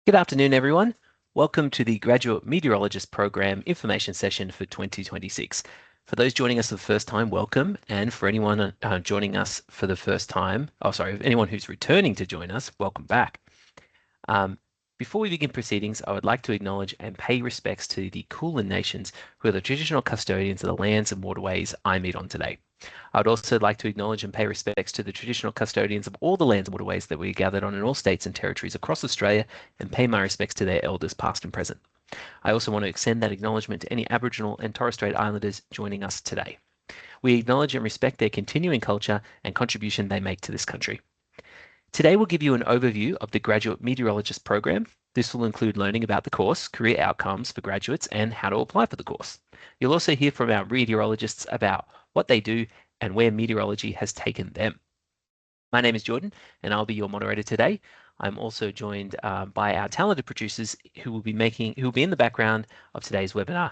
Good afternoon, everyone. Welcome to the Graduate Meteorologist Program information session for 2026. For those joining us for the first time, welcome. And for anyone joining us for the first time, anyone who's returning to join us, welcome back. Before we begin proceedings, I would like to acknowledge and pay respects to the Kulin Nations, who are the traditional custodians of the lands and waterways I meet on today. I would also like to acknowledge and pay respects to the traditional custodians of all the lands and waterways that we gathered on in all states and territories across Australia and pay my respects to their elders past and present. I also want to extend that acknowledgement to any Aboriginal and Torres Strait Islanders joining us today. We acknowledge and respect their continuing culture and contribution they make to this country. Today we'll give you an overview of the Graduate Meteorologist Program. This will include learning about the course, career outcomes for graduates, and how to apply for the course. You'll also hear from our meteorologists about what they do and where meteorology has taken them. My name is Jordan, and I'll be your moderator today. I'm also joined by our talented producers who will be in the background of today's webinar.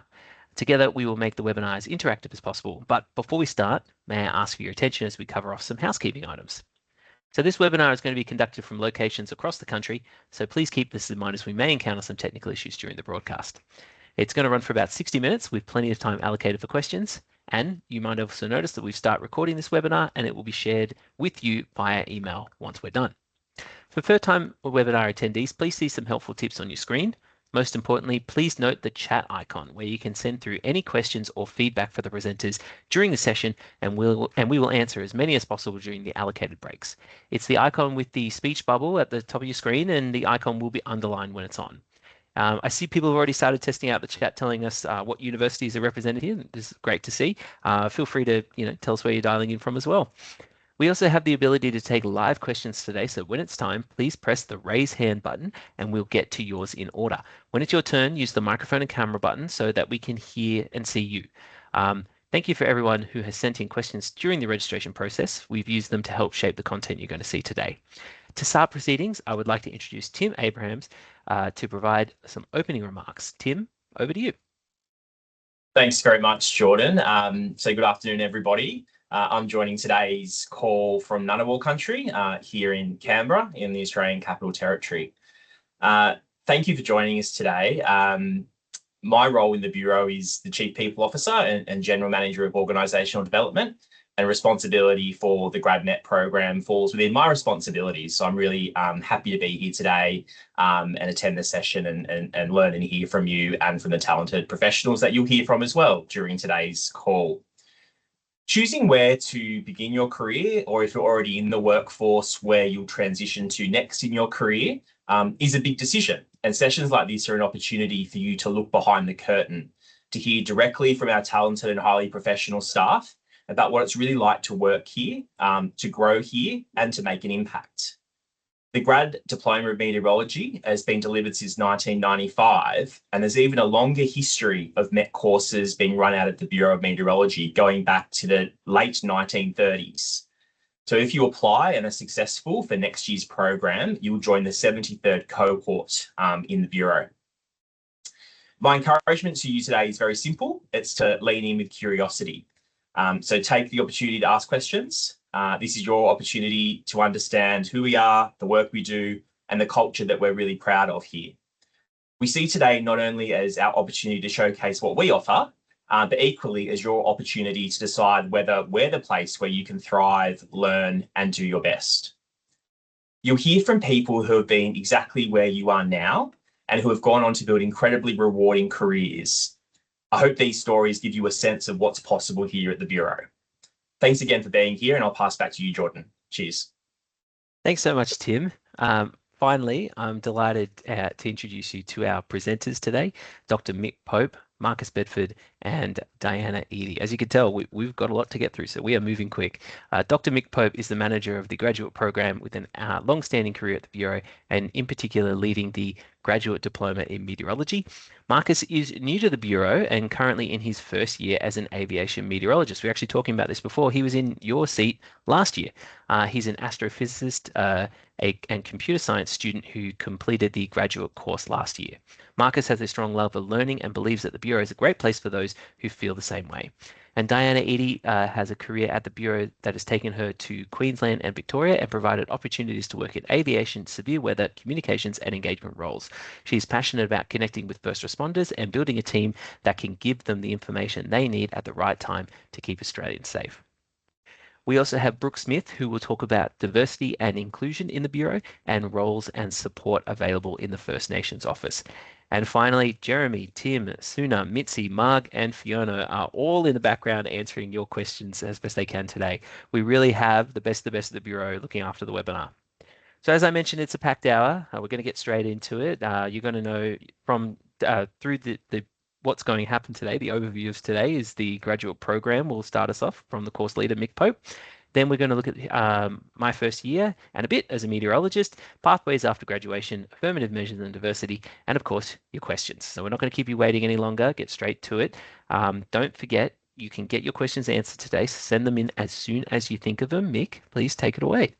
Together, we will make the webinar as interactive as possible. But before we start, may I ask for your attention as we cover off some housekeeping items. So this webinar is going to be conducted from locations across the country, so please keep this in mind as we may encounter some technical issues during the broadcast. It's going to run for about 60 minutes with plenty of time allocated for questions. And you might also notice that we've started recording this webinar and it will be shared with you via email once we're done. For first-time webinar attendees, please see some helpful tips on your screen. Most importantly, please note the chat icon where you can send through any questions or feedback for the presenters during the session, and we will answer as many as possible during the allocated breaks. It's the icon with the speech bubble at the top of your screen, and the icon will be underlined when it's on. I see people have already started testing out the chat, telling us what universities are represented here. This is great to see. Feel free to tell us where you're dialing in from as well. We also have the ability to take live questions today, so when it's time, please press the raise hand button and we'll get to yours in order. When it's your turn, use the microphone and camera button so that we can hear and see you. Thank you for everyone who has sent in questions during the registration process. We've used them to help shape the content you're going to see today. To start proceedings, I would like to introduce Tim Abrahams to provide some opening remarks. Tim, over to you. Thanks very much, Jordan. So good afternoon, everybody. I'm joining today's call from Ngunnawal country here in Canberra in the Australian Capital Territory. Thank you for joining us today. My role in the Bureau is the Chief People Officer and General Manager of Organisational Development, and responsibility for the GradNet program falls within my responsibilities. So I'm really happy to be here today and attend the session and learn and hear from you and from the talented professionals that you'll hear from as well during today's call. Choosing where to begin your career, or if you're already in the workforce, where you'll transition to next in your career, is a big decision. And sessions like this are an opportunity for you to look behind the curtain, to hear directly from our talented and highly professional staff about what it's really like to work here, to grow here, and to make an impact. The Grad Diploma of Meteorology has been delivered since 1995, and there's even a longer history of MET courses being run out of the Bureau of Meteorology going back to the late 1930s. So if you apply and are successful for next year's program, you'll join the 73rd cohort in the Bureau. My encouragement to you today is very simple. It's to lean in with curiosity. So take the opportunity to ask questions. This is your opportunity to understand who we are, the work we do, and the culture that we're really proud of here. We see today not only as our opportunity to showcase what we offer, but equally as your opportunity to decide whether we're the place where you can thrive, learn, and do your best. You'll hear from people who have been exactly where you are now and who have gone on to build incredibly rewarding careers. I hope these stories give you a sense of what's possible here at the Bureau. Thanks again for being here, and I'll pass back to you, Jordan. Cheers. Thanks so much, Tim. Finally, I'm delighted to introduce you to our presenters today, Dr. Mick Pope, Marcus Bedford, and Diana Eadie. As you can tell, we've got a lot to get through, so we are moving quick. Dr. Mick Pope is the manager of the graduate program with a long-standing career at the Bureau, and in particular leading the Graduate Diploma in Meteorology. Marcus is new to the Bureau and currently in his first year as an aviation meteorologist. We were actually talking about this before. He was in your seat last year. He's an astrophysicist and computer science student who completed the graduate course last year. Marcus has a strong love of learning and believes that the Bureau is a great place for those who feel the same way. And Diana Eadie has a career at the Bureau that has taken her to Queensland and Victoria and provided opportunities to work in aviation, severe weather, communications, and engagement roles. She's passionate about connecting with first responders and building a team that can give them the information they need at the right time to keep Australians safe. We also have Brooke Smith, who will talk about diversity and inclusion in the Bureau and roles and support available in the First Nations office. And finally, Jeremy, Tim, Suna, Mitzi, Marg, and Fiona are all in the background answering your questions as best they can today. We really have the best of the Bureau looking after the webinar. So as I mentioned, it's a packed hour. We're going to get straight into it. You're going to know from through the what's going to happen today. The overview of today is the graduate program. Will start us off from the course leader, Mick Pope. Then we're going to look at my first year and a bit as a meteorologist, pathways after graduation, affirmative measures and diversity, and of course, your questions. So we're not going to keep you waiting any longer. Get straight to it. Don't forget, you can get your questions answered today. So send them in as soon as you think of them. Mick, please take it away.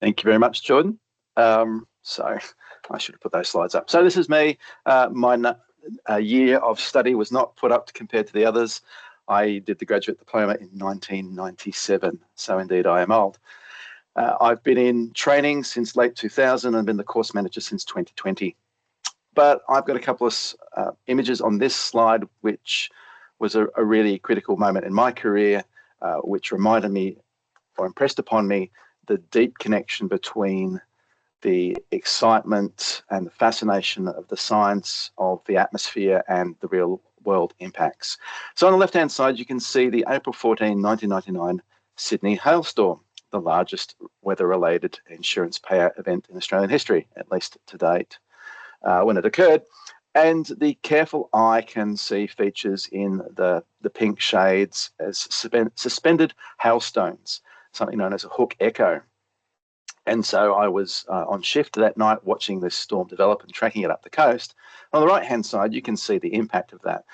Thank you very much, Jordan. So I should have put those slides up. So this is me. My year of study was not put up compared to the others. I did the graduate diploma in 1997, so indeed I am old. I've been in training since late 2000 and been the course manager since 2020. But I've got a couple of images on this slide, which was a really critical moment in my career, which reminded me or impressed upon me the deep connection between the excitement and the fascination of the science of the atmosphere and the real world impacts. So on the left-hand side, you can see the April 14, 1999 Sydney hailstorm, the largest weather-related insurance payout event in Australian history, at least to date, when it occurred. And the careful eye can see features in the pink shades as suspended hailstones, something known as a hook echo. And so I was on shift that night watching this storm develop and tracking it up the coast. On the right-hand side, you can see the impact of that.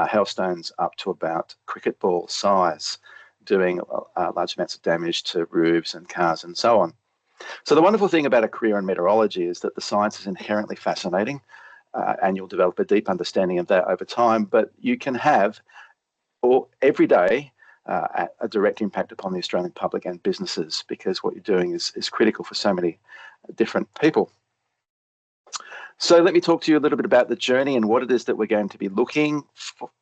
Hailstones up to about cricket ball size, doing large amounts of damage to roofs and cars and so on. So the wonderful thing about a career in meteorology is that the science is inherently fascinating, and you'll develop a deep understanding of that over time, but you can have every day a direct impact upon the Australian public and businesses, because what you're doing is critical for so many different people. So let me talk to you a little bit about the journey and what it is that we're going to be looking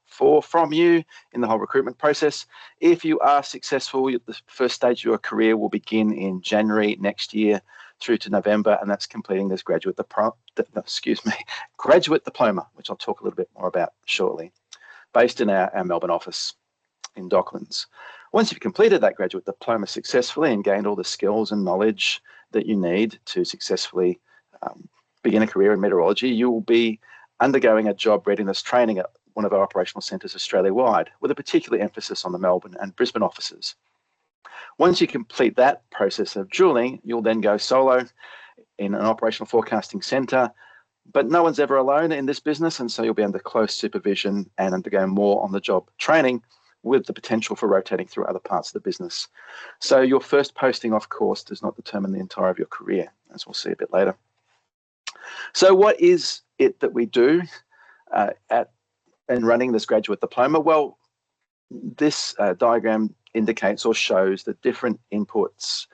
for from you in the whole recruitment process. If you are successful, the first stage of your career will begin in January next year through to November, and that's completing this graduate diploma, which I'll talk a little bit more about shortly, based in our Melbourne office in Docklands. Once you've completed that graduate diploma successfully and gained all the skills and knowledge that you need to successfully begin a career in meteorology, you will be undergoing a job readiness training at one of our operational centres Australia-wide, with a particular emphasis on the Melbourne and Brisbane offices. Once you complete that process of dualling, you'll then go solo in an operational forecasting centre, but no one's ever alone in this business, and so you'll be under close supervision and undergo more on-the-job training, with the potential for rotating through other parts of the business. So your first posting off course does not determine the entire of your career, as we'll see a bit later. So what is it that we do in running this graduate diploma? Well, this diagram indicates or shows the different inputs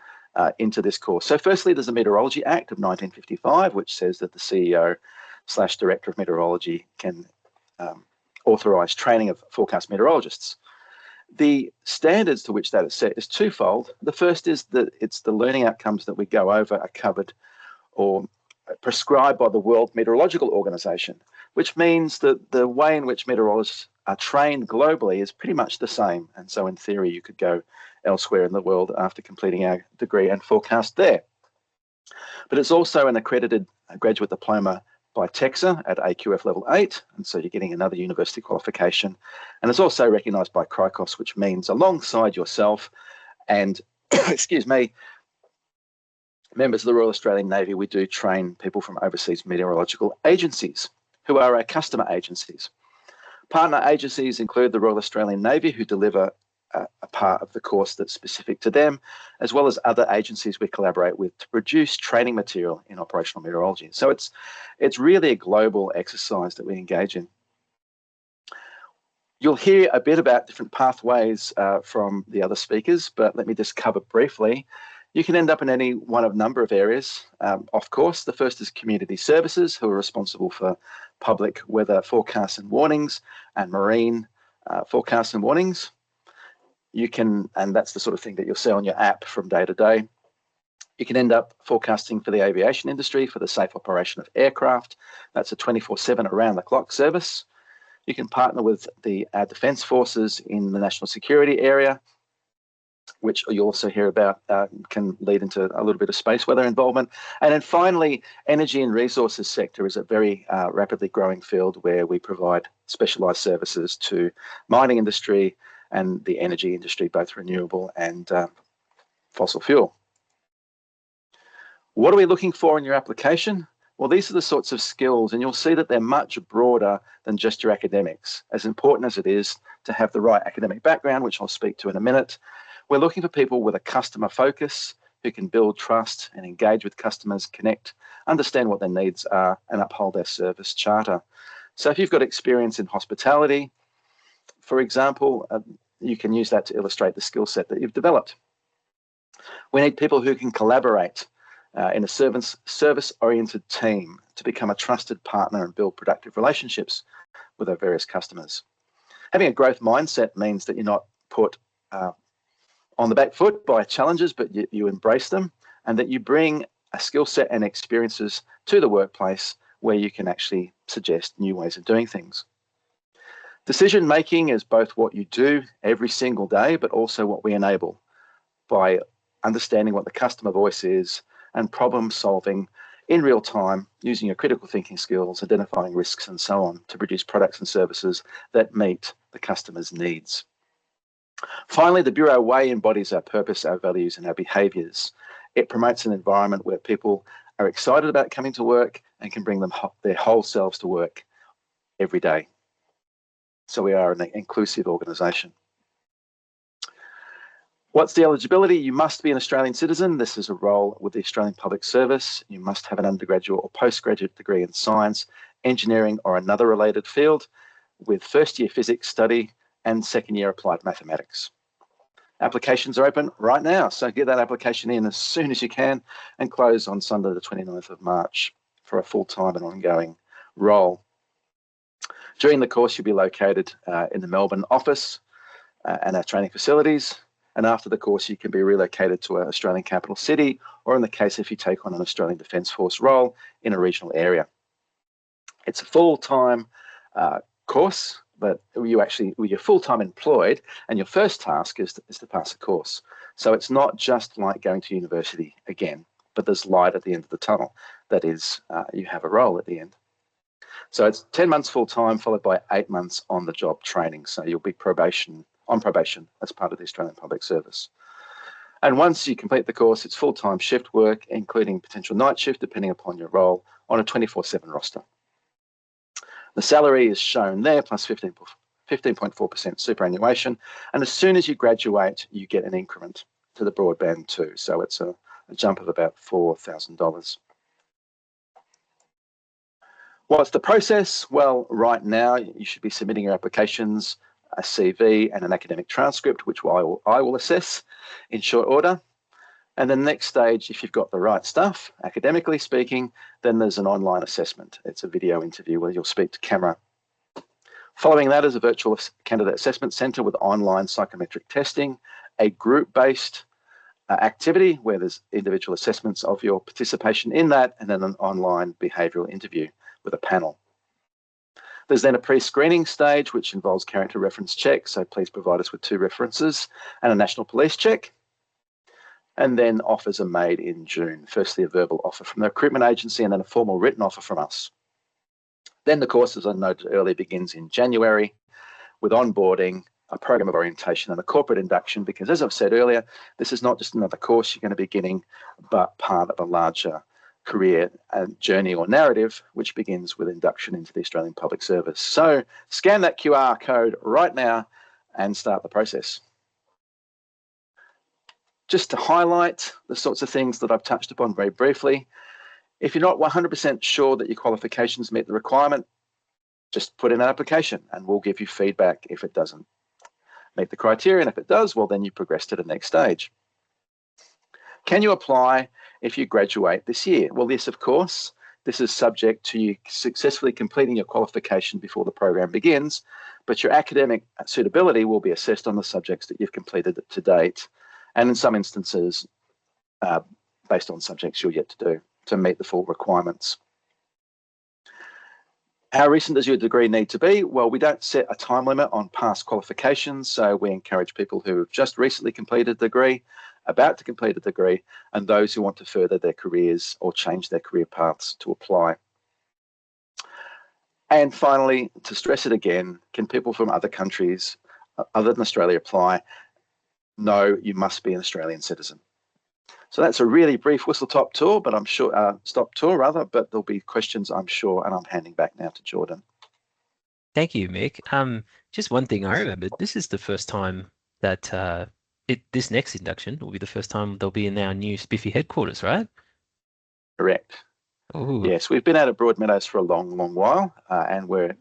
into this course. So firstly, there's the Meteorology Act of 1955, which says that the CEO/Director of Meteorology can authorise training of forecast meteorologists. The standards to which that is set is twofold. The first is that it's the learning outcomes that we go over are covered or prescribed by the World Meteorological Organization, which means that the way in which meteorologists are trained globally is pretty much the same. And so in theory, you could go elsewhere in the world after completing our degree and forecast there. But it's also an accredited graduate diploma by TEXA at AQF level 8, and so you're getting another university qualification. And it's also recognised by CRICOS, which means alongside yourself and, excuse me, members of the Royal Australian Navy, we do train people from overseas meteorological agencies, who are our customer agencies. Partner agencies include the Royal Australian Navy, who deliver a part of the course that's specific to them, as well as other agencies we collaborate with to produce training material in operational meteorology. So it's really a global exercise that we engage in. You'll hear a bit about different pathways from the other speakers, but let me just cover briefly. You can end up in any one of a number of areas. Of course, the first is community services, who are responsible for public weather forecasts and warnings and marine forecasts and warnings. You can, and that's the sort of thing that you'll see on your app from day to day. You can end up forecasting for the aviation industry for the safe operation of aircraft. That's a 24/7 around-the-clock service. You can partner with our defence forces in the national security area, which you also hear about, can lead into a little bit of space weather involvement. And then finally, energy and resources sector is a very rapidly growing field where we provide specialised services to mining industry and the energy industry, both renewable and fossil fuel. What are we looking for in your application? Well, these are the sorts of skills, and you'll see that they're much broader than just your academics. As important as it is to have the right academic background, which I'll speak to in a minute, we're looking for people with a customer focus who can build trust and engage with customers, connect, understand what their needs are, and uphold their service charter. So if you've got experience in hospitality, for example, you can use that to illustrate the skill set that you've developed. We need people who can collaborate in a service-oriented team to become a trusted partner and build productive relationships with our various customers. Having a growth mindset means that you're not put on the back foot by challenges, but you embrace them, and that you bring a skill set and experiences to the workplace where you can actually suggest new ways of doing things. Decision making is both what you do every single day, but also what we enable by understanding what the customer voice is and problem solving in real time using your critical thinking skills, identifying risks and so on to produce products and services that meet the customer's needs. Finally, the Bureau Way embodies our purpose, our values and our behaviours. It promotes an environment where people are excited about coming to work and can bring their whole selves to work every day. So we are an inclusive organisation. What's the eligibility? You must be an Australian citizen. This is a role with the Australian Public Service. You must have an undergraduate or postgraduate degree in science, engineering or another related field with first-year physics study and second-year applied mathematics. Applications are open right now, so get that application in as soon as you can and close on Sunday the 29th of March for a full-time and ongoing role. During the course, you'll be located in the Melbourne office and our training facilities. And after the course, you can be relocated to an Australian capital city, or in the case if you take on an Australian Defence Force role in a regional area. It's a full-time course, but you're full-time employed, and your first task is to pass a course. So it's not just like going to university again, but there's light at the end of the tunnel. That is, you have a role at the end. So it's 10 months full-time, followed by 8 months on-the-job training. So you'll be on probation as part of the Australian Public Service. And once you complete the course, it's full-time shift work, including potential night shift, depending upon your role, on a 24/7 roster. The salary is shown there, plus 15.4% superannuation. And as soon as you graduate, you get an increment to the broadband too. So it's a jump of about $4,000. What's the process? Well, right now, you should be submitting your applications, a CV and an academic transcript, which I will assess in short order. And the next stage, if you've got the right stuff, academically speaking, then there's an online assessment. It's a video interview where you'll speak to camera. Following that is a virtual candidate assessment centre with online psychometric testing, a group-based activity where there's individual assessments of your participation in that, and then an online behavioural interview with a panel. There's then a pre-screening stage, which involves character reference checks. So please provide us with 2 references and a national police check. And then offers are made in June. Firstly, a verbal offer from the recruitment agency and then a formal written offer from us. Then the course, as I noted earlier, begins in January with onboarding, a program of orientation and a corporate induction, because as I've said earlier, this is not just another course you're going to be getting, but part of a larger career and journey or narrative, which begins with induction into the Australian Public Service. So scan that QR code right now and start the process. Just to highlight the sorts of things that I've touched upon very briefly, if you're not 100% sure that your qualifications meet the requirement, just put in an application and we'll give you feedback if it doesn't meet the criteria. And if it does, well, then you progress to the next stage. Can you apply if you graduate this year? Well, yes, of course. This is subject to you successfully completing your qualification before the program begins, but your academic suitability will be assessed on the subjects that you've completed to date, and in some instances, based on subjects you're yet to do to meet the full requirements. How recent does your degree need to be? Well, we don't set a time limit on past qualifications, so we encourage people who have just recently completed a degree, about to complete a degree, and those who want to further their careers or change their career paths to apply. And finally, to stress it again, can people from other countries other than Australia apply? No, you must be an Australian citizen. So that's a really brief whistle-stop tour, but I'm sure stop tour rather. But there'll be questions, I'm sure, and I'm handing back now to Jordan. Thank you, Mick. Just one thing I remembered. This is the first time that this next induction will be the first time they'll be in our new Spiffy headquarters, right? Correct. Ooh. Yes, we've been out at Broadmeadows for a long while, and we're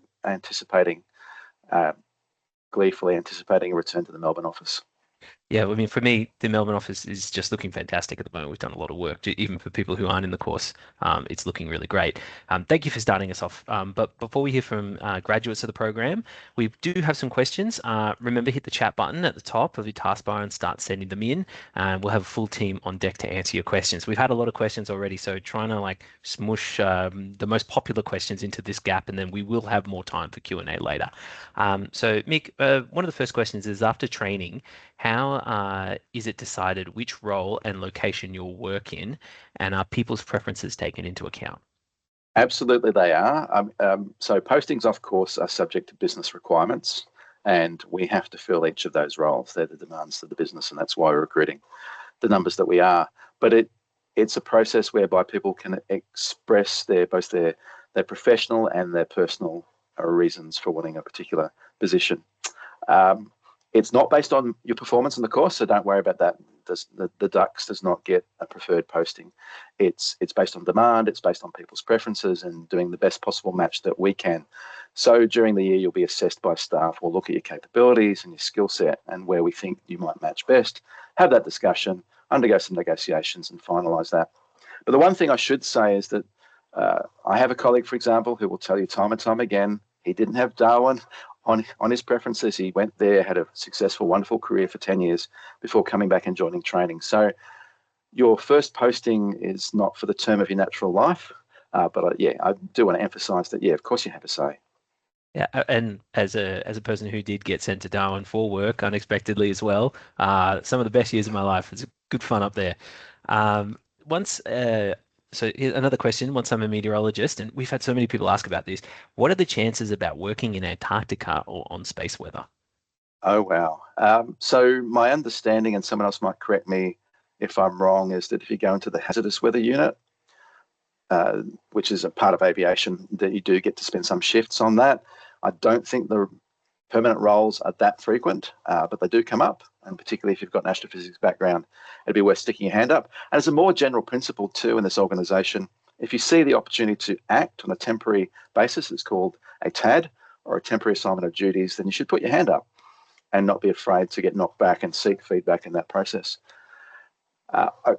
gleefully anticipating a return to the Melbourne office. Yeah, I mean, for me, the Melbourne office is just looking fantastic at the moment. We've done a lot of work, even for people who aren't in the course. It's looking really great. Thank you for starting us off. But before we hear from graduates of the program, we do have some questions. Remember, hit the chat button at the top of your taskbar and start sending them in. And we'll have a full team on deck to answer your questions. We've had a lot of questions already, so trying to smush the most popular questions into this gap, and then we will have more time for Q&A later. So Mick, one of the first questions is, after training, how is it decided which role and location you'll work in, and are people's preferences taken into account? Absolutely, they are. So postings, of course, are subject to business requirements, and we have to fill each of those roles. They're the demands of the business, and that's why we're recruiting the numbers that we are. But it's a process whereby people can express both their professional and their personal reasons for wanting a particular position. It's not based on your performance in the course, so don't worry about that. The Dux does not get a preferred posting. It's based on demand, it's based on people's preferences and doing the best possible match that we can. So during the year, you'll be assessed by staff. We'll look at your capabilities and your skill set and where we think you might match best, have that discussion, undergo some negotiations and finalise that. But the one thing I should say is that I have a colleague, for example, who will tell you time and time again, he didn't have Darwin on his preferences. He went there, had a successful, wonderful career for 10 years before coming back and joining training. So your first posting is not for the term of your natural life. But yeah, I do want to emphasize that, yeah, of course you have a say. Yeah, and as a person who did get sent to Darwin for work unexpectedly as well, some of the best years of my life. It's good fun up there. So here's another question. Once I'm a meteorologist, and we've had so many people ask about this, what are the chances about working in Antarctica or on space weather? Oh, wow. So my understanding, and someone else might correct me if I'm wrong, is that if you go into the hazardous weather unit, which is a part of aviation, that you do get to spend some shifts on that. I don't think the permanent roles are that frequent, but they do come up, and particularly if you've got an astrophysics background, it'd be worth sticking your hand up. And as a more general principle too in this organisation, if you see the opportunity to act on a temporary basis, it's called a TAD, or a temporary assignment of duties, then you should put your hand up and not be afraid to get knocked back and seek feedback in that process. One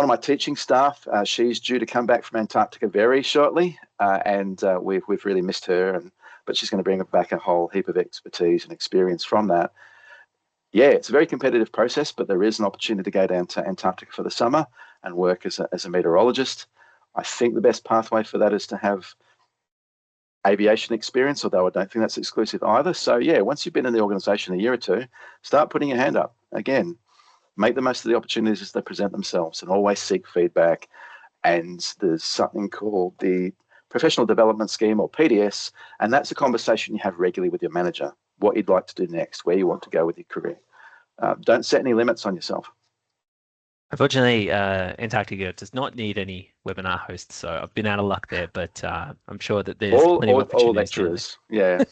of my teaching staff, she's due to come back from Antarctica very shortly, and we've really missed her, but she's going to bring back a whole heap of expertise and experience from that. Yeah, it's a very competitive process, but there is an opportunity to go down to Antarctica for the summer and work as a meteorologist. I think the best pathway for that is to have aviation experience, although I don't think that's exclusive either. So yeah, once you've been in the organisation a year or two, start putting your hand up. Again, make the most of the opportunities as they present themselves and always seek feedback. And there's something called the Professional Development Scheme, or PDS, and that's a conversation you have regularly with your manager, what you'd like to do next, where you want to go with your career. Don't set any limits on yourself. Unfortunately, Antarctica does not need any webinar hosts, so I've been out of luck there, but I'm sure that there's plenty of opportunities. All lecturers, yeah.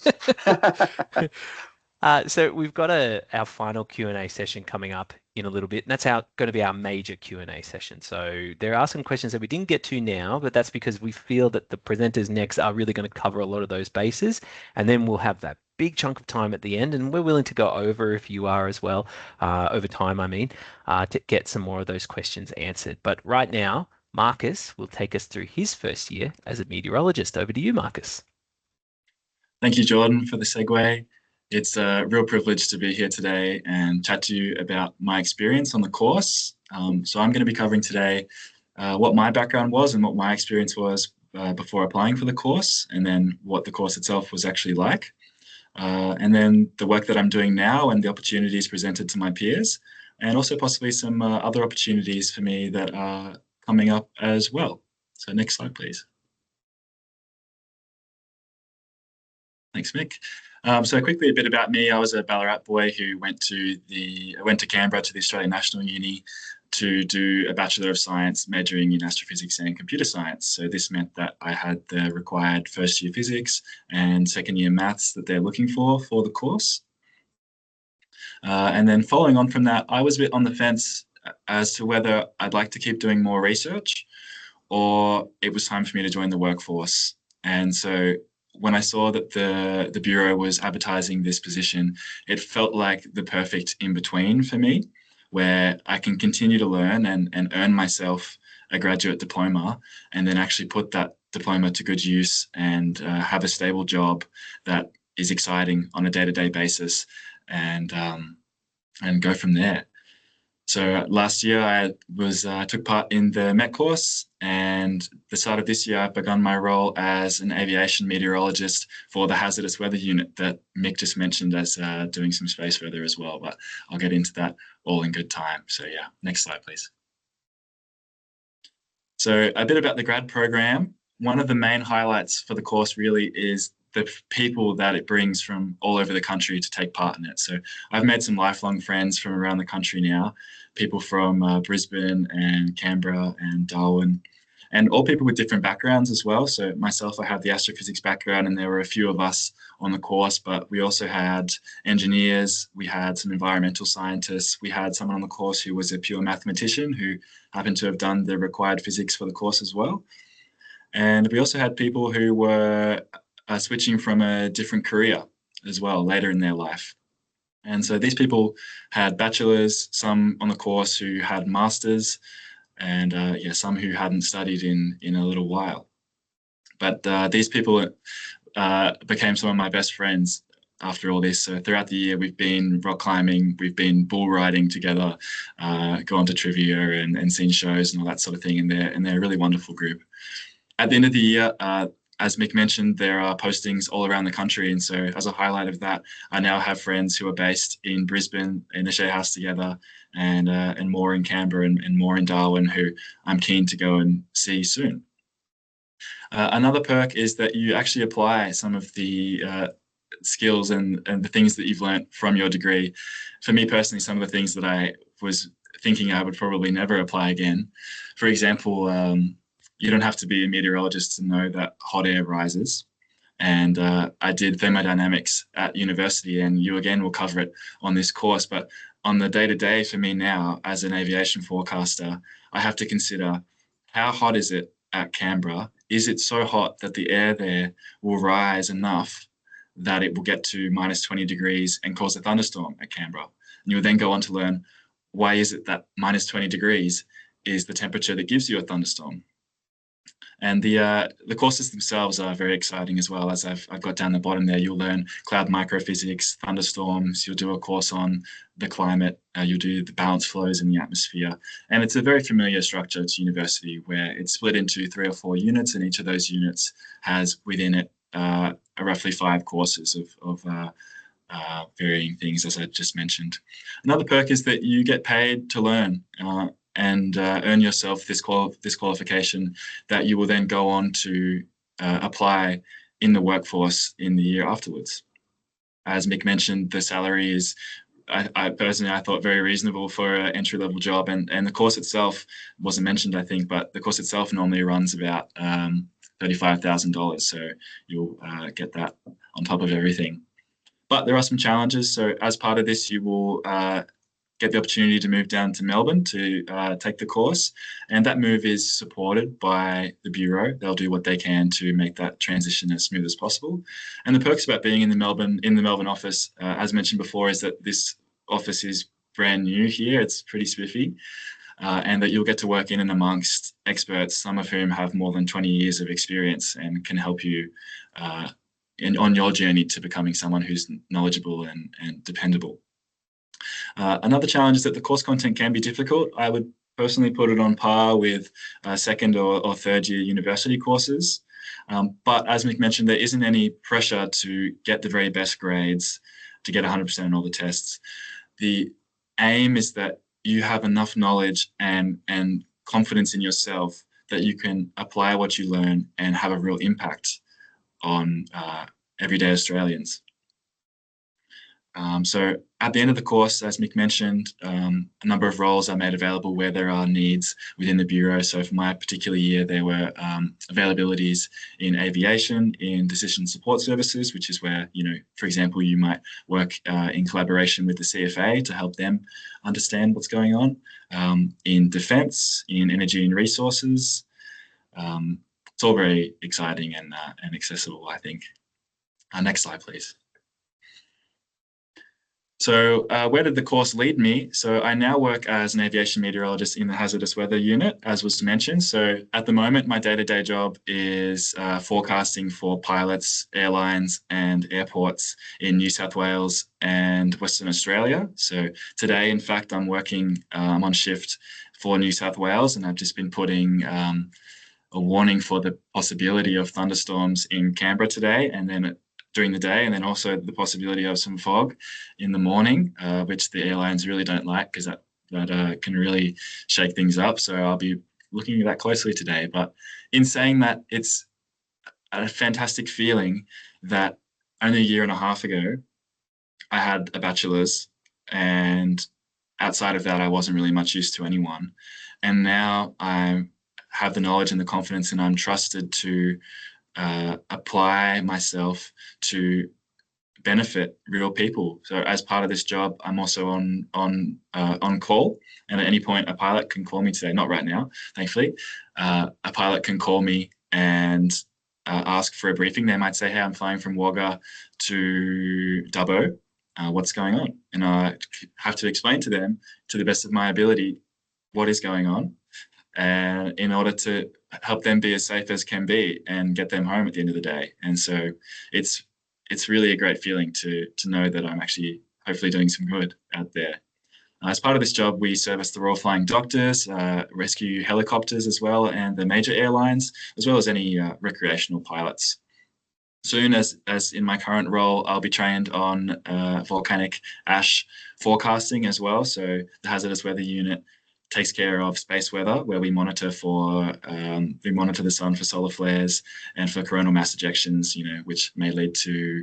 So we've got our final Q&A session coming up in a little bit, and that's going to be our major Q&A session. So there are some questions that we didn't get to now, but that's because we feel that the presenters next are really going to cover a lot of those bases, and then we'll have that big chunk of time at the end, and we're willing to go over, if you are as well, over time, to get some more of those questions answered. But right now, Marcus will take us through his first year as a meteorologist. Over to you, Marcus. Thank you, Jordan, for the segue. It's a real privilege to be here today and chat to you about my experience on the course. So I'm going to be covering today what my background was and what my experience was before applying for the course, and then what the course itself was actually like. And then the work that I'm doing now and the opportunities presented to my peers, and also possibly some other opportunities for me that are coming up as well. So next slide, please. Thanks, Mick. So quickly, a bit about me. I was a Ballarat boy who went to Canberra to the Australian National Uni to do a Bachelor of Science majoring in astrophysics and computer science. So this meant that I had the required first year physics and second year maths that they're looking for the course. And then following on from that, I was a bit on the fence as to whether I'd like to keep doing more research or it was time for me to join the workforce. And so when I saw that the Bureau was advertising this position, it felt like the perfect in-between for me, where I can continue to learn and earn myself a graduate diploma, and then actually put that diploma to good use and have a stable job that is exciting on a day-to-day basis, and go from there. So last year I took part in the MET course, and the start of this year I've begun my role as an aviation meteorologist for the hazardous weather unit that Mick just mentioned as doing some space weather as well, but I'll get into that all in good time. So yeah, next slide, please. So a bit about the grad program. One of the main highlights for the course really is the people that it brings from all over the country to take part in it. So I've made some lifelong friends from around the country now, people from Brisbane and Canberra and Darwin, and all people with different backgrounds as well. So myself, I have the astrophysics background, and there were a few of us on the course, but we also had engineers, we had some environmental scientists, we had someone on the course who was a pure mathematician who happened to have done the required physics for the course as well. And we also had people who were switching from a different career as well later in their life. And so these people had bachelors, some on the course who had masters, and some who hadn't studied in a little while. But these people became some of my best friends after all this. So throughout the year, we've been rock climbing, we've been bull riding together, gone to trivia and seen shows and all that sort of thing. And they're a really wonderful group. At the end of the year, as Mick mentioned, there are postings all around the country. And so as a highlight of that, I now have friends who are based in Brisbane, in the Share House together, and more in Canberra and more in Darwin, who I'm keen to go and see soon. Another perk is that you actually apply some of the skills and the things that you've learnt from your degree. For me personally, some of the things that I was thinking I would probably never apply again. For example, you don't have to be a meteorologist to know that hot air rises. And I did thermodynamics at university, and you again will cover it on this course. But on the day-to-day for me now, as an aviation forecaster, I have to consider how hot is it at Canberra? Is it so hot that the air there will rise enough that it will get to minus 20 degrees and cause a thunderstorm at Canberra? And you'll then go on to learn, why is it that minus 20 degrees is the temperature that gives you a thunderstorm? And the courses themselves are very exciting as well. As I've got down the bottom there, you'll learn cloud microphysics, thunderstorms, you'll do a course on the climate, you'll do the balance flows in the atmosphere. And it's a very familiar structure to university where it's split into 3 or 4 units, and each of those units has within it roughly 5 courses of varying things, as I just mentioned. Another perk is that you get paid to learn. And earn yourself this qualification that you will then go on to apply in the workforce in the year afterwards. As Mick mentioned, the salary is, I personally thought very reasonable for an entry-level job, and the course itself wasn't mentioned, I think, but the course itself normally runs about $35,000, so you'll get that on top of everything. But there are some challenges. So as part of this, you will get the opportunity to move down to Melbourne to take the course. And that move is supported by the Bureau. They'll do what they can to make that transition as smooth as possible. And the perks about being in the Melbourne office, as mentioned before, is that this office is brand new here. It's pretty spiffy. And that you'll get to work in and amongst experts, some of whom have more than 20 years of experience and can help you on your journey to becoming someone who's knowledgeable and dependable. Another challenge is that the course content can be difficult. I would personally put it on par with second or third year university courses. But as Mick mentioned, there isn't any pressure to get the very best grades, to get 100% on all the tests. The aim is that you have enough knowledge and confidence in yourself that you can apply what you learn and have a real impact on everyday Australians. So at the end of the course, as Mick mentioned, a number of roles are made available where there are needs within the Bureau. So for my particular year, there were availabilities in aviation, in decision support services, which is where, for example, you might work in collaboration with the CFA to help them understand what's going on, in defence, in energy and resources. It's all very exciting and accessible, I think. Next slide, please. So where did the course lead me? So I now work as an aviation meteorologist in the hazardous weather unit, as was mentioned. So at the moment, my day-to-day job is forecasting for pilots, airlines, and airports in New South Wales and Western Australia. So today, in fact, I'm on shift for New South Wales, and I've just been putting a warning for the possibility of thunderstorms in Canberra today, and then during the day, and then also the possibility of some fog in the morning, which the airlines really don't like because that can really shake things up. So I'll be looking at that closely today. But in saying that, it's a fantastic feeling that only a year and a half ago, I had a bachelor's, and outside of that, I wasn't really much use to anyone. And now I have the knowledge and the confidence, and I'm trusted to apply myself to benefit real people. So as part of this job, I'm also on call, and at any point a pilot can call me today, not right now, thankfully. A pilot can call me and ask for a briefing. They might say, hey, I'm flying from Wagga to Dubbo. What's going on? And I have to explain to them, to the best of my ability, what is going on, and in order to help them be as safe as can be and get them home at the end of the day. And so it's really a great feeling to know that I'm actually hopefully doing some good out there. As part of this job, we service the Royal Flying Doctors, rescue helicopters as well, and the major airlines, as well as any recreational pilots. Soon, as in my current role, I'll be trained on volcanic ash forecasting as well. So the hazardous weather unit takes care of space weather, where we monitor the sun for solar flares and for coronal mass ejections, which may lead to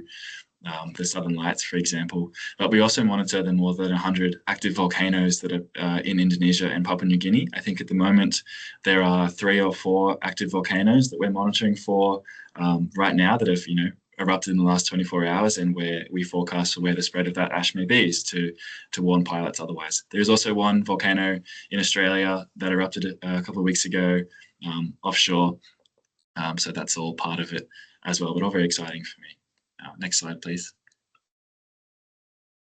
the Southern Lights, for example. But we also monitor the more than 100 active volcanoes that are in Indonesia and Papua New Guinea. I think at the moment there are 3 or 4 active volcanoes that we're monitoring for right now that have, erupted in the last 24 hours, and where we forecast for where the spread of that ash may be is to warn pilots otherwise. There's also one volcano in Australia that erupted a couple of weeks ago offshore. So that's all part of it as well, but all very exciting for me. Next slide, please.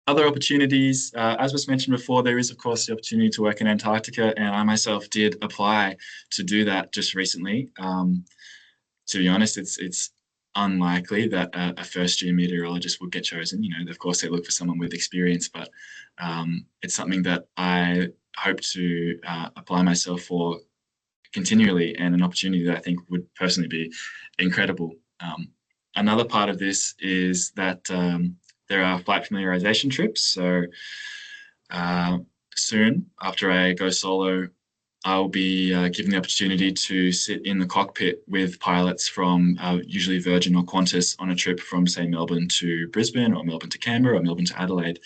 Other opportunities, as was mentioned before, there is, of course, the opportunity to work in Antarctica, and I myself did apply to do that just recently. To be honest, it's unlikely that a first-year meteorologist would get chosen. Of course, they look for someone with experience, but it's something that I hope to apply myself for continually, and an opportunity that I think would personally be incredible. Another part of this is that there are flight familiarization trips. So soon, after I go solo, I'll be given the opportunity to sit in the cockpit with pilots from usually Virgin or Qantas on a trip from, say, Melbourne to Brisbane, or Melbourne to Canberra, or Melbourne to Adelaide,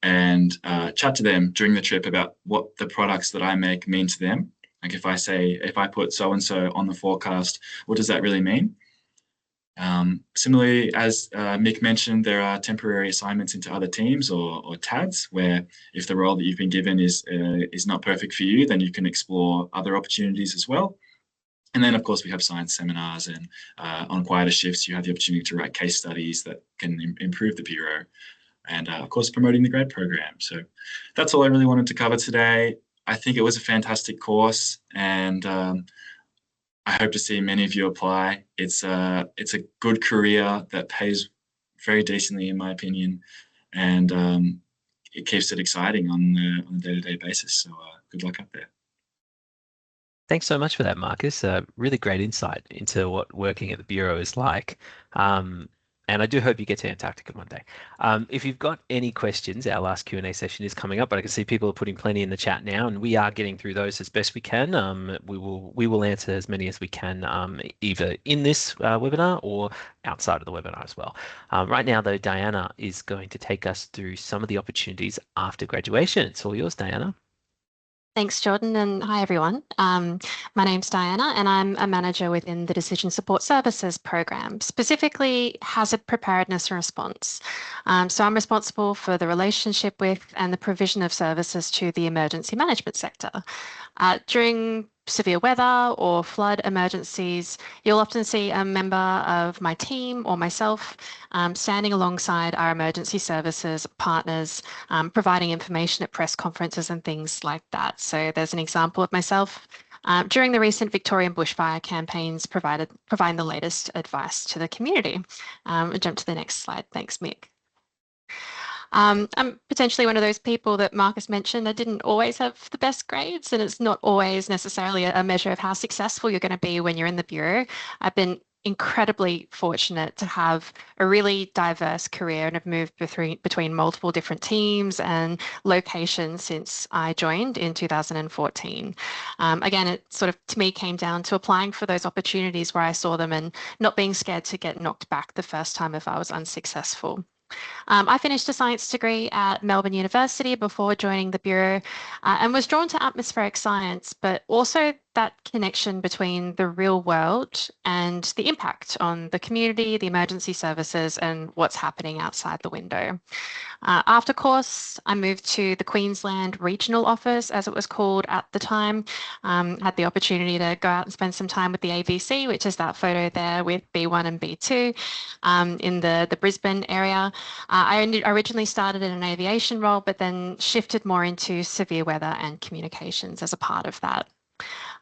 and chat to them during the trip about what the products that I make mean to them. Like if I put so-and-so on the forecast, what does that really mean? Similarly, as Mick mentioned, there are temporary assignments into other teams or TADs, where if the role that you've been given is not perfect for you, then you can explore other opportunities as well. And then, of course, we have science seminars, and on quieter shifts, you have the opportunity to write case studies that can improve the Bureau, and of course, promoting the grad program. So that's all I really wanted to cover today. I think it was a fantastic course, and I hope to see many of you apply. It's a good career that pays very decently, in my opinion, and it keeps it exciting on a day-to-day basis. So good luck up there. Thanks so much for that, Marcus. Really great insight into what working at the Bureau is like. And I do hope you get to Antarctica one day. If you've got any questions, our last Q&A session is coming up, but I can see people are putting plenty in the chat now, and we are getting through those as best we can. We will answer as many as we can, either in this webinar or outside of the webinar as well. Right now, though, Diana is going to take us through some of the opportunities after graduation. It's all yours, Diana. Thanks, Jordan, and hi, everyone. My name's Diana, and I'm a manager within the Decision Support Services program, specifically Hazard Preparedness and Response. So I'm responsible for the relationship with and the provision of services to the emergency management sector. During severe weather or flood emergencies, you'll often see a member of my team or myself standing alongside our emergency services partners, providing information at press conferences and things like that. So there's an example of myself during the recent Victorian bushfire campaigns, providing the latest advice to the community. I'll jump to the next slide. Thanks, Mick. I'm potentially one of those people that Marcus mentioned. I didn't always have the best grades, and it's not always necessarily a measure of how successful you're going to be when you're in the Bureau. I've been incredibly fortunate to have a really diverse career and have moved between multiple different teams and locations since I joined in 2014. Again, it sort of, to me, came down to applying for those opportunities where I saw them and not being scared to get knocked back the first time if I was unsuccessful. I finished a science degree at Melbourne University before joining the Bureau and was drawn to atmospheric science, but also that connection between the real world and the impact on the community, the emergency services, and what's happening outside the window. After course, I moved to the Queensland Regional Office, as it was called at the time. Had the opportunity to go out and spend some time with the AVC, which is that photo there with B1 and B2 in the Brisbane area. I originally started in an aviation role, but then shifted more into severe weather and communications as a part of that.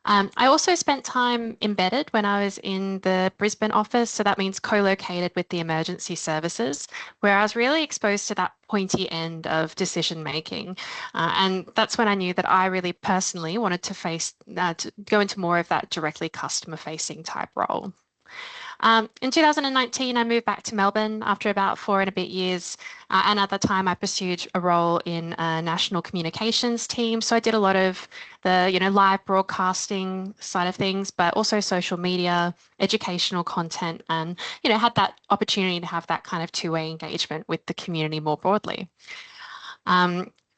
I also spent time embedded when I was in the Brisbane office, so that means co-located with the emergency services, where I was really exposed to that pointy end of decision making. And that's when I knew that I really personally wanted to go into more of that directly customer facing type role. In 2019, I moved back to Melbourne after about 4 and a bit years. And at that time, I pursued a role in a national communications team. So I did a lot of the live broadcasting side of things, but also social media, educational content, and had that opportunity to have that kind of two-way engagement with the community more broadly.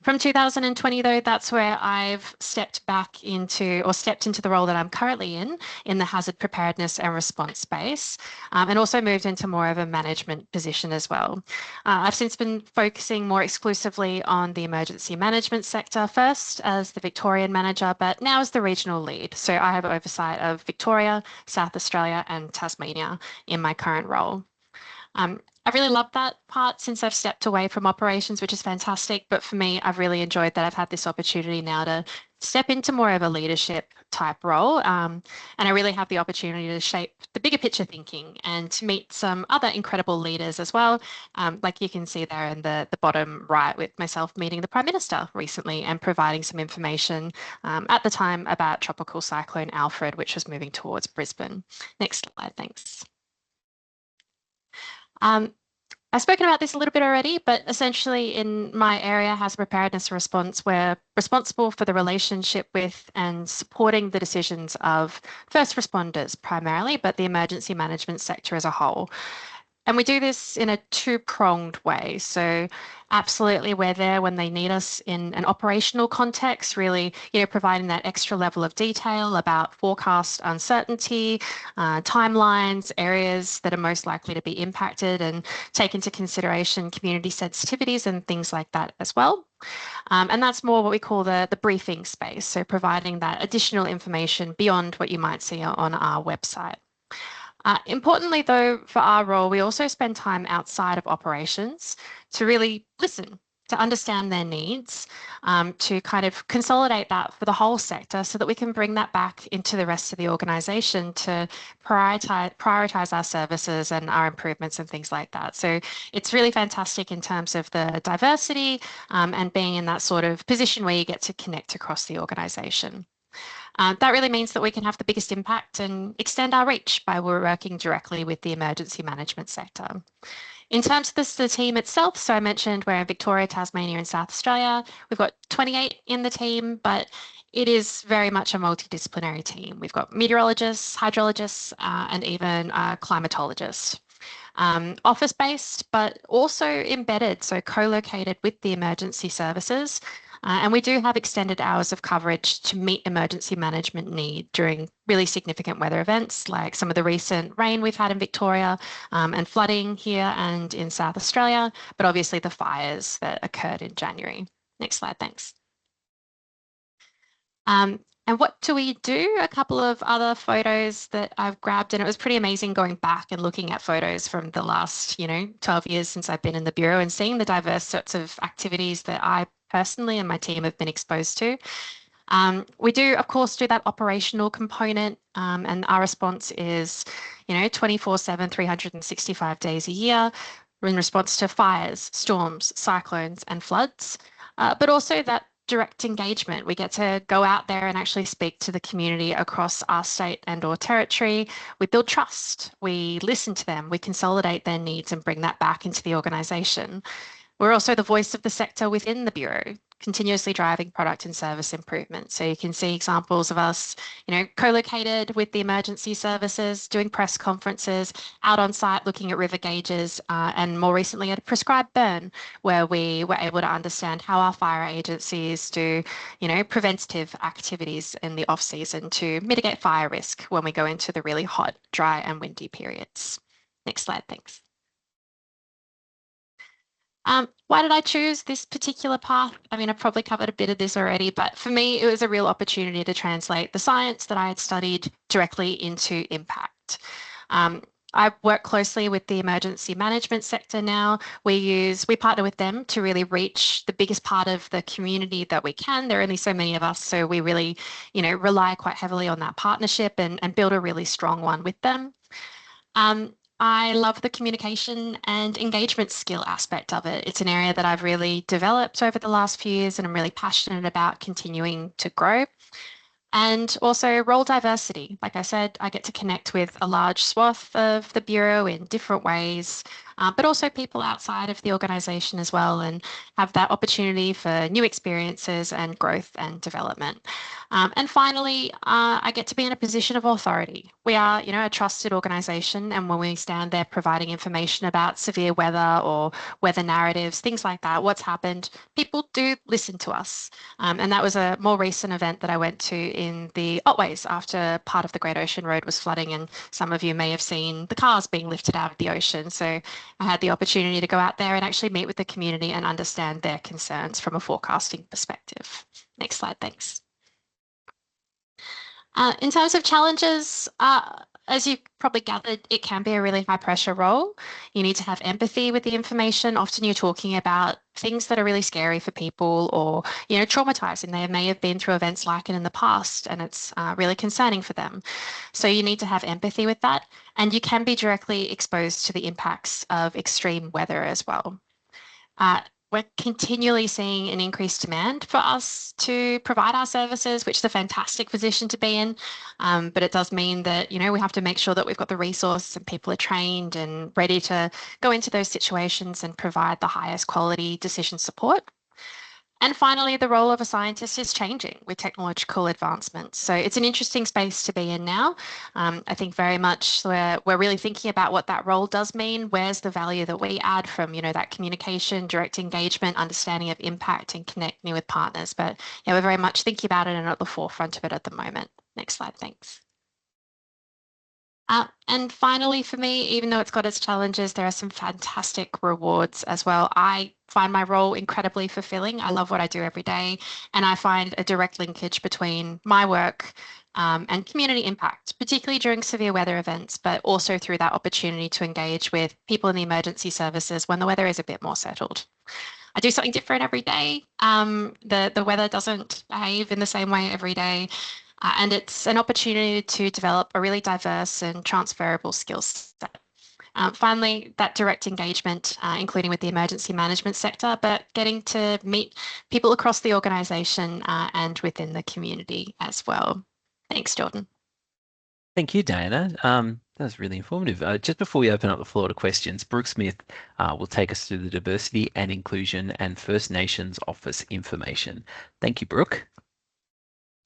From 2020, though, that's where I've stepped into the role that I'm currently in the hazard preparedness and response space, and also moved into more of a management position as well. I've since been focusing more exclusively on the emergency management sector, first as the Victorian manager, but now as the regional lead. So I have oversight of Victoria, South Australia, and Tasmania in my current role. I really love that part since I've stepped away from operations, which is fantastic. But for me, I've really enjoyed that I've had this opportunity now to step into more of a leadership type role. And I really have the opportunity to shape the bigger picture thinking and to meet some other incredible leaders as well. Like you can see there in the bottom right with myself meeting the Prime Minister recently and providing some information at the time about Tropical Cyclone Alfred, which was moving towards Brisbane. Next slide, thanks. I've spoken about this a little bit already, but essentially in my area, hazard preparedness and response, we're responsible for the relationship with and supporting the decisions of first responders primarily, but the emergency management sector as a whole. And we do this in a two-pronged way. So absolutely, we're there when they need us in an operational context, really, providing that extra level of detail about forecast uncertainty, timelines, areas that are most likely to be impacted, and take into consideration community sensitivities and things like that as well. And that's more what we call the briefing space, so providing that additional information beyond what you might see on our website. Importantly, though, for our role, we also spend time outside of operations to really listen, to understand their needs, to kind of consolidate that for the whole sector so that we can bring that back into the rest of the organisation to prioritise our services and our improvements and things like that. So it's really fantastic in terms of the diversity and being in that sort of position where you get to connect across the organisation. That really means that we can have the biggest impact and extend our reach by working directly with the emergency management sector. In terms of the team itself, so I mentioned we're in Victoria, Tasmania and South Australia. We've got 28 in the team, but it is very much a multidisciplinary team. We've got meteorologists, hydrologists, and even climatologists. Office-based, but also embedded, so co-located with the emergency services. And we do have extended hours of coverage to meet emergency management need during really significant weather events, like some of the recent rain we've had in Victoria and flooding here and in South Australia, but obviously the fires that occurred in January. Next slide, thanks. And what do we do? A couple of other photos that I've grabbed, and it was pretty amazing going back and looking at photos from the last, 12 years since I've been in the Bureau and seeing the diverse sorts of activities that I personally and my team have been exposed to. We do, of course, do that operational component, and our response is, 24/7, 365 days a year in response to fires, storms, cyclones, and floods, but also that direct engagement. We get to go out there and actually speak to the community across our state and or territory. We build trust, we listen to them, we consolidate their needs and bring that back into the organisation. We're also the voice of the sector within the Bureau, continuously driving product and service improvement. So you can see examples of us, co-located with the emergency services, doing press conferences, out on site looking at river gauges, and more recently at a prescribed burn, where we were able to understand how our fire agencies do, preventative activities in the off-season to mitigate fire risk when we go into the really hot, dry and windy periods. Next slide, thanks. Why did I choose this particular path? I mean, I've probably covered a bit of this already, but for me, it was a real opportunity to translate the science that I had studied directly into impact. I work closely with the emergency management sector now. We partner with them to really reach the biggest part of the community that we can. There are only so many of us, so we really, rely quite heavily on that partnership and build a really strong one with them. I love the communication and engagement skill aspect of it. It's an area that I've really developed over the last few years and I'm really passionate about continuing to grow. And also role diversity. Like I said, I get to connect with a large swath of the Bureau in different ways, but also people outside of the organisation as well, and have that opportunity for new experiences and growth and development. And finally, I get to be in a position of authority. We are, a trusted organisation, and when we stand there providing information about severe weather or weather narratives, things like that, what's happened, people do listen to us. And that was a more recent event that I went to in the Otways after part of the Great Ocean Road was flooding, and some of you may have seen the cars being lifted out of the ocean. So I had the opportunity to go out there and actually meet with the community and understand their concerns from a forecasting perspective. Next slide, thanks. In terms of challenges, as you probably gathered, it can be a really high pressure role. You need to have empathy with the information. Often you're talking about things that are really scary for people or, traumatizing. They may have been through events like it in the past and it's really concerning for them. So you need to have empathy with that. And you can be directly exposed to the impacts of extreme weather as well. We're continually seeing an increased demand for us to provide our services, which is a fantastic position to be in. But it does mean that, we have to make sure that we've got the resources and people are trained and ready to go into those situations and provide the highest quality decision support. And finally, the role of a scientist is changing with technological advancements. So it's an interesting space to be in now. I think very much we're really thinking about what that role does mean. Where's the value that we add from, that communication, direct engagement, understanding of impact and connecting with partners. But yeah, we're very much thinking about it and at the forefront of it at the moment. Next slide, thanks. And finally, for me, even though it's got its challenges, there are some fantastic rewards as well. I find my role incredibly fulfilling. I love what I do every day, and I find a direct linkage between my work and community impact, particularly during severe weather events, but also through that opportunity to engage with people in the emergency services when the weather is a bit more settled. I do something different every day. The weather doesn't behave in the same way every day. And it's an opportunity to develop a really diverse and transferable skill set. Finally, that direct engagement, including with the emergency management sector, but getting to meet people across the organisation and within the community as well. Thanks, Jordan. Thank you, Diana. That was really informative. Just before we open up the floor to questions, Brooke Smith will take us through the Diversity and Inclusion and First Nations Office information. Thank you, Brooke.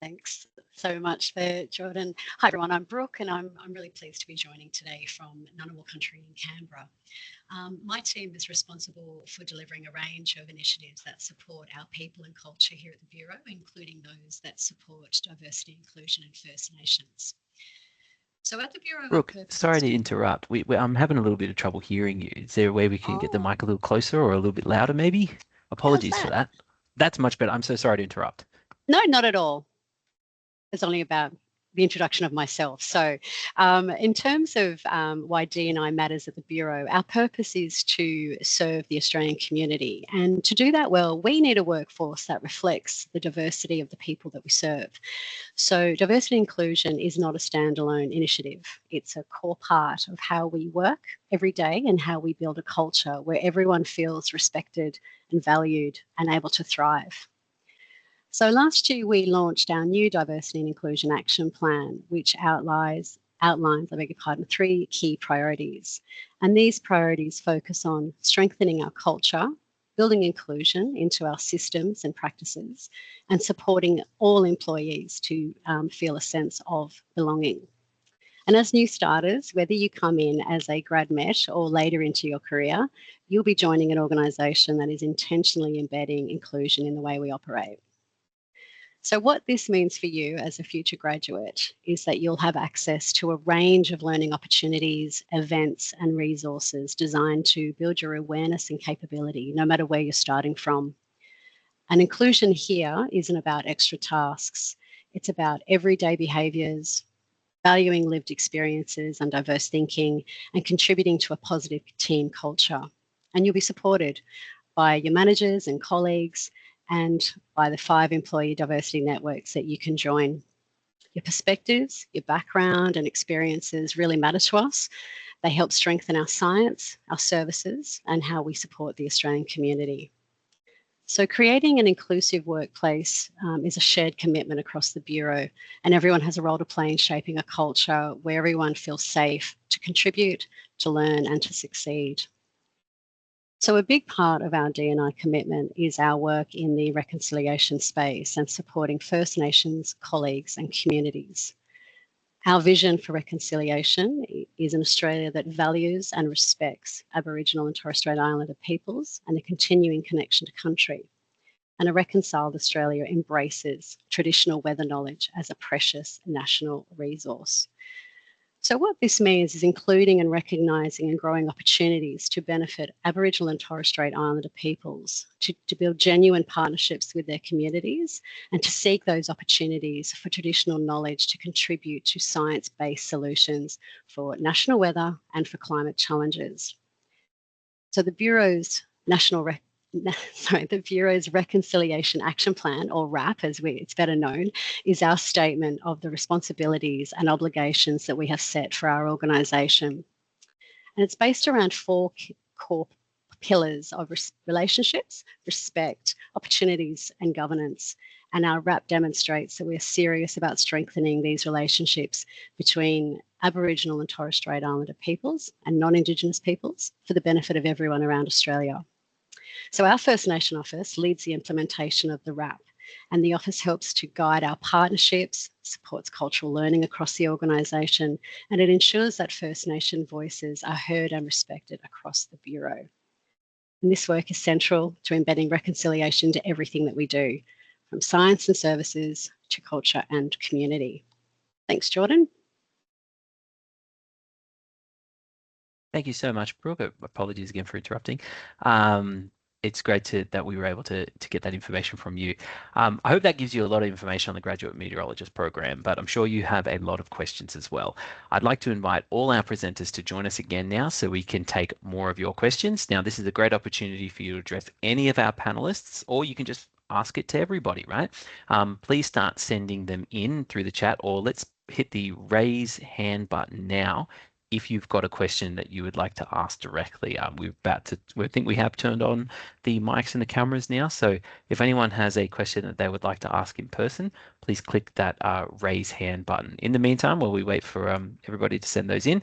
Thanks so much there, Jordan. Hi everyone, I'm Brooke and I'm really pleased to be joining today from Ngunnawal Country in Canberra. My team is responsible for delivering a range of initiatives that support our people and culture here at the Bureau, including those that support diversity, inclusion and First Nations. So at the Bureau... Brooke, sorry to interrupt. I'm having a little bit of trouble hearing you. Is there a way we can get the mic a little closer or a little bit louder maybe? Apologies for that. That's much better. I'm so sorry to interrupt. No, not at all. It's only about the introduction of myself. So in terms of why D&I matters at the Bureau, our purpose is to serve the Australian community. And to do that well, we need a workforce that reflects the diversity of the people that we serve. So diversity and inclusion is not a standalone initiative. It's a core part of how we work every day and how we build a culture where everyone feels respected and valued and able to thrive. So last year we launched our new Diversity and Inclusion Action Plan, which outlines, 3 key priorities. And these priorities focus on strengthening our culture, building inclusion into our systems and practices, and supporting all employees to feel a sense of belonging. And as new starters, whether you come in as a grad MET or later into your career, you'll be joining an organisation that is intentionally embedding inclusion in the way we operate. So what this means for you as a future graduate is that you'll have access to a range of learning opportunities, events and resources designed to build your awareness and capability, no matter where you're starting from. And inclusion here isn't about extra tasks. It's about everyday behaviours, valuing lived experiences and diverse thinking, and contributing to a positive team culture. And you'll be supported by your managers and colleagues, and by the 5 employee diversity networks that you can join. Your perspectives, your background and experiences really matter to us. They help strengthen our science, our services, and how we support the Australian community. So creating an inclusive workplace is a shared commitment across the Bureau, and everyone has a role to play in shaping a culture where everyone feels safe to contribute, to learn and to succeed. So a big part of our D&I commitment is our work in the reconciliation space and supporting First Nations colleagues and communities. Our vision for reconciliation is an Australia that values and respects Aboriginal and Torres Strait Islander peoples and a continuing connection to country. And a reconciled Australia embraces traditional weather knowledge as a precious national resource. So what this means is including and recognising and growing opportunities to benefit Aboriginal and Torres Strait Islander peoples, to build genuine partnerships with their communities and to seek those opportunities for traditional knowledge to contribute to science-based solutions for national weather and for climate challenges. So the Bureau's the Bureau's Reconciliation Action Plan, or RAP as it's better known, is our statement of the responsibilities and obligations that we have set for our organisation. And it's based around 4 core pillars of relationships, respect, opportunities and governance. And our RAP demonstrates that we're serious about strengthening these relationships between Aboriginal and Torres Strait Islander peoples and non-Indigenous peoples for the benefit of everyone around Australia. So our First Nation office leads the implementation of the RAP, and the office helps to guide our partnerships, supports cultural learning across the organisation, and it ensures that First Nation voices are heard and respected across the Bureau. And this work is central to embedding reconciliation to everything that we do, from science and services to culture and community. Thanks, Jordan. Thank you so much, Brooke. Apologies again for interrupting. It's great that we were able to get that information from you. I hope that gives you a lot of information on the Graduate Meteorologist program, but I'm sure you have a lot of questions as well. I'd like to invite all our presenters to join us again now so we can take more of your questions. Now, this is a great opportunity for you to address any of our panelists, or you can just ask it to everybody, right? Please start sending them in through the chat, or let's hit the raise hand button now if you've got a question that you would like to ask directly. I think we have turned on the mics and the cameras now. So if anyone has a question that they would like to ask in person, please click that raise hand button. In the meantime, while we wait for everybody to send those in,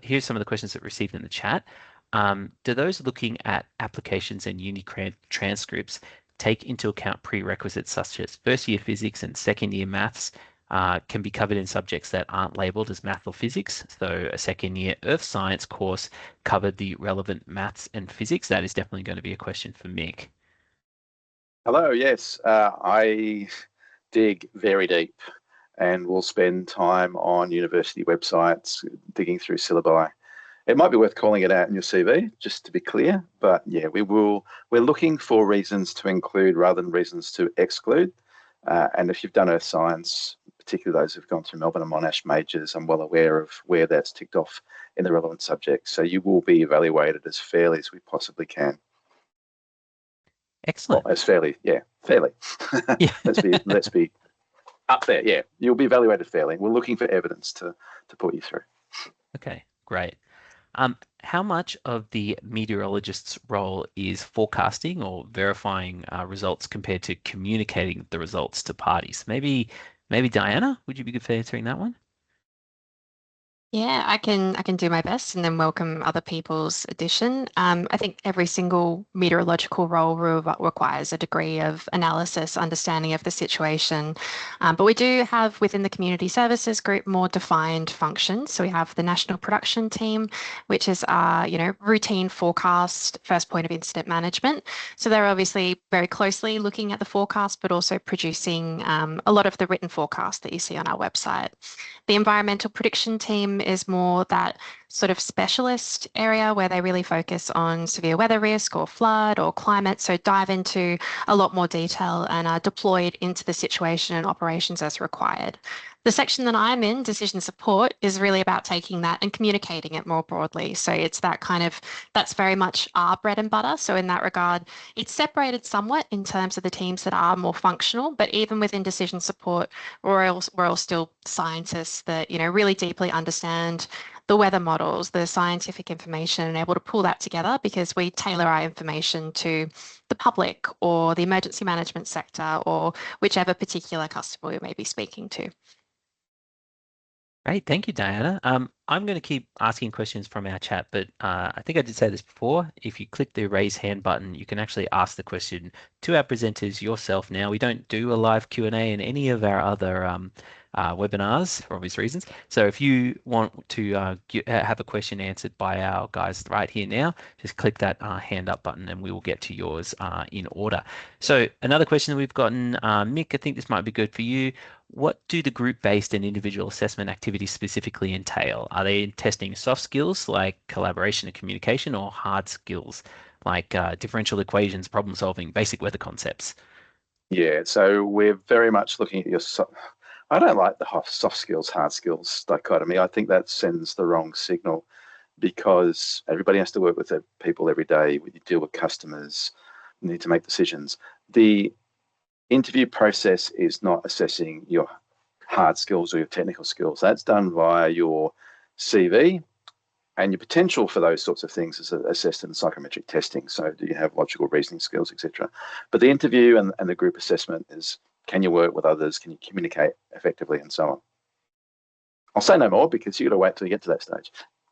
here's some of the questions that were received in the chat. Do those looking at applications and uni transcripts take into account prerequisites such as first year physics and second year maths? Can be covered in subjects that aren't labelled as math or physics. So a second year earth science course covered the relevant maths and physics. That is definitely going to be a question for Mick. Hello, yes. I dig very deep and will spend time on university websites digging through syllabi. It might be worth calling it out in your CV, just to be clear, but yeah, we're looking for reasons to include rather than reasons to exclude. And if you've done earth science, particularly those who've gone through Melbourne and Monash majors, I'm well aware of where that's ticked off in the relevant subjects. So you will be evaluated as fairly as we possibly can. Excellent. Well, as fairly, yeah, fairly. Yeah. let's be up there. Yeah, you'll be evaluated fairly. We're looking for evidence to put you through. Okay, great. How much of the meteorologist's role is forecasting or verifying results compared to communicating the results to parties? Maybe Diana, would you be good for answering that one? Yeah, I can do my best and then welcome other people's addition. I think every single meteorological role requires a degree of analysis, understanding of the situation. But we do have within the community services group more defined functions. So we have the national production team, which is routine forecast, first point of incident management. So they're obviously very closely looking at the forecast, but also producing a lot of the written forecast that you see on our website. The environmental prediction team is more that sort of specialist area where they really focus on severe weather risk or flood or climate. So dive into a lot more detail and are deployed into the situation and operations as required. The section that I'm in, decision support, is really about taking that and communicating it more broadly. So it's that's very much our bread and butter. So in that regard, it's separated somewhat in terms of the teams that are more functional, but even within decision support, we're all still scientists that, really deeply understand the weather models, the scientific information, and able to pull that together because we tailor our information to the public or the emergency management sector or whichever particular customer we may be speaking to. Great, thank you, Diana. I'm going to keep asking questions from our chat, but I think I did say this before. If you click the raise hand button, you can actually ask the question to our presenters yourself now. We don't do a live Q&A in any of our other webinars for obvious reasons. So if you want to have a question answered by our guys right here now, just click that hand up button and we will get to yours in order. So another question that we've gotten, Mick, I think this might be good for you. What do the group-based and individual assessment activities specifically entail? Are they testing soft skills like collaboration and communication, or hard skills like differential equations, problem solving, basic weather concepts? Yeah, so we're very much looking at your... I don't like the soft skills, hard skills dichotomy. I think that sends the wrong signal because everybody has to work with their people every day. You deal with customers, you need to make decisions. The interview process is not assessing your hard skills or your technical skills. That's done via your CV, and your potential for those sorts of things is assessed in psychometric testing. So do you have logical reasoning skills, etc. But the interview and the group assessment is, can you work with others? Can you communicate effectively and so on? I'll say no more because you've got to wait till you get to that stage.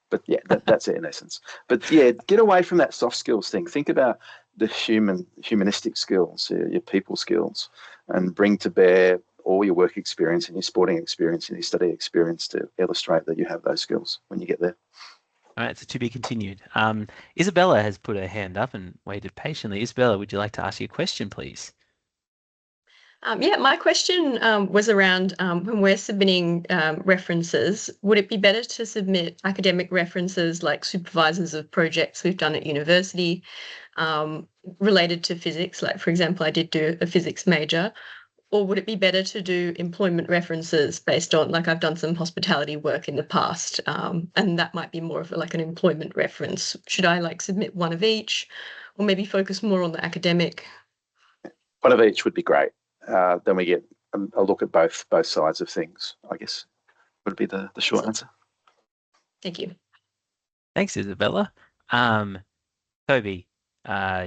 But yeah, that's it in essence. But yeah, get away from that soft skills thing. Think about the humanistic skills, your people skills, and bring to bear all your work experience and your sporting experience and your study experience to illustrate that you have those skills when you get there. All right, so to be continued. Isabella has put her hand up and waited patiently. Isabella, would you like to ask your question, please? Yeah, my question was around when we're submitting references, would it be better to submit academic references like supervisors of projects we've done at university related to physics? Like, for example, I did do a physics major. Or would it be better to do employment references based on, like, I've done some hospitality work in the past, and that might be more of like an employment reference? Should I like submit one of each, or maybe focus more on the academic? One of each would be great. Then we get a look at both sides of things, I guess, would be the short answer. Thank you. Thanks, Isabella. Toby,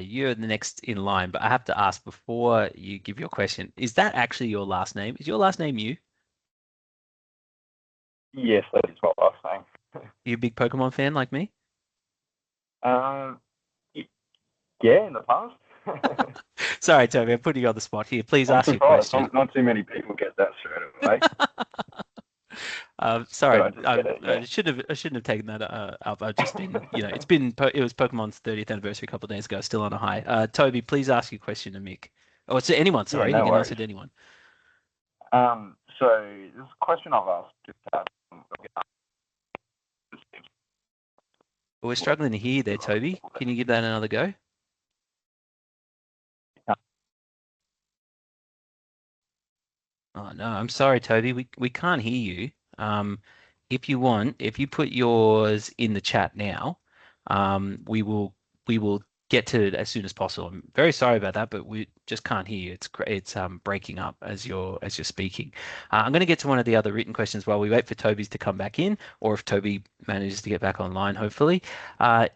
you're the next in line, but I have to ask before you give your question, is that actually your last name? Is your last name Yu? Yes, that is my last name. You a big Pokemon fan like me? Yeah, in the past. Sorry, Toby, I'm putting you on the spot here. Please I'm ask your surprised. question. Not too many people get that straight away. Sorry, I shouldn't have taken that up. I've just been, it was Pokemon's 30th anniversary a couple of days ago. Still on a high. Toby, please ask your question to Mick. Or to anyone. Sorry, no you can worries. ask it to anyone. So this is a question I've asked. We're struggling to hear you there, Toby. Can you give that another go? Oh no, I'm sorry, Toby. We can't hear you. If you want, if you put yours in the chat now, we will get to it as soon as possible. I'm very sorry about that, but we just can't hear you. It's breaking up as you're speaking. I'm going to get to one of the other written questions while we wait for Toby's to come back in, or if Toby manages to get back online, hopefully.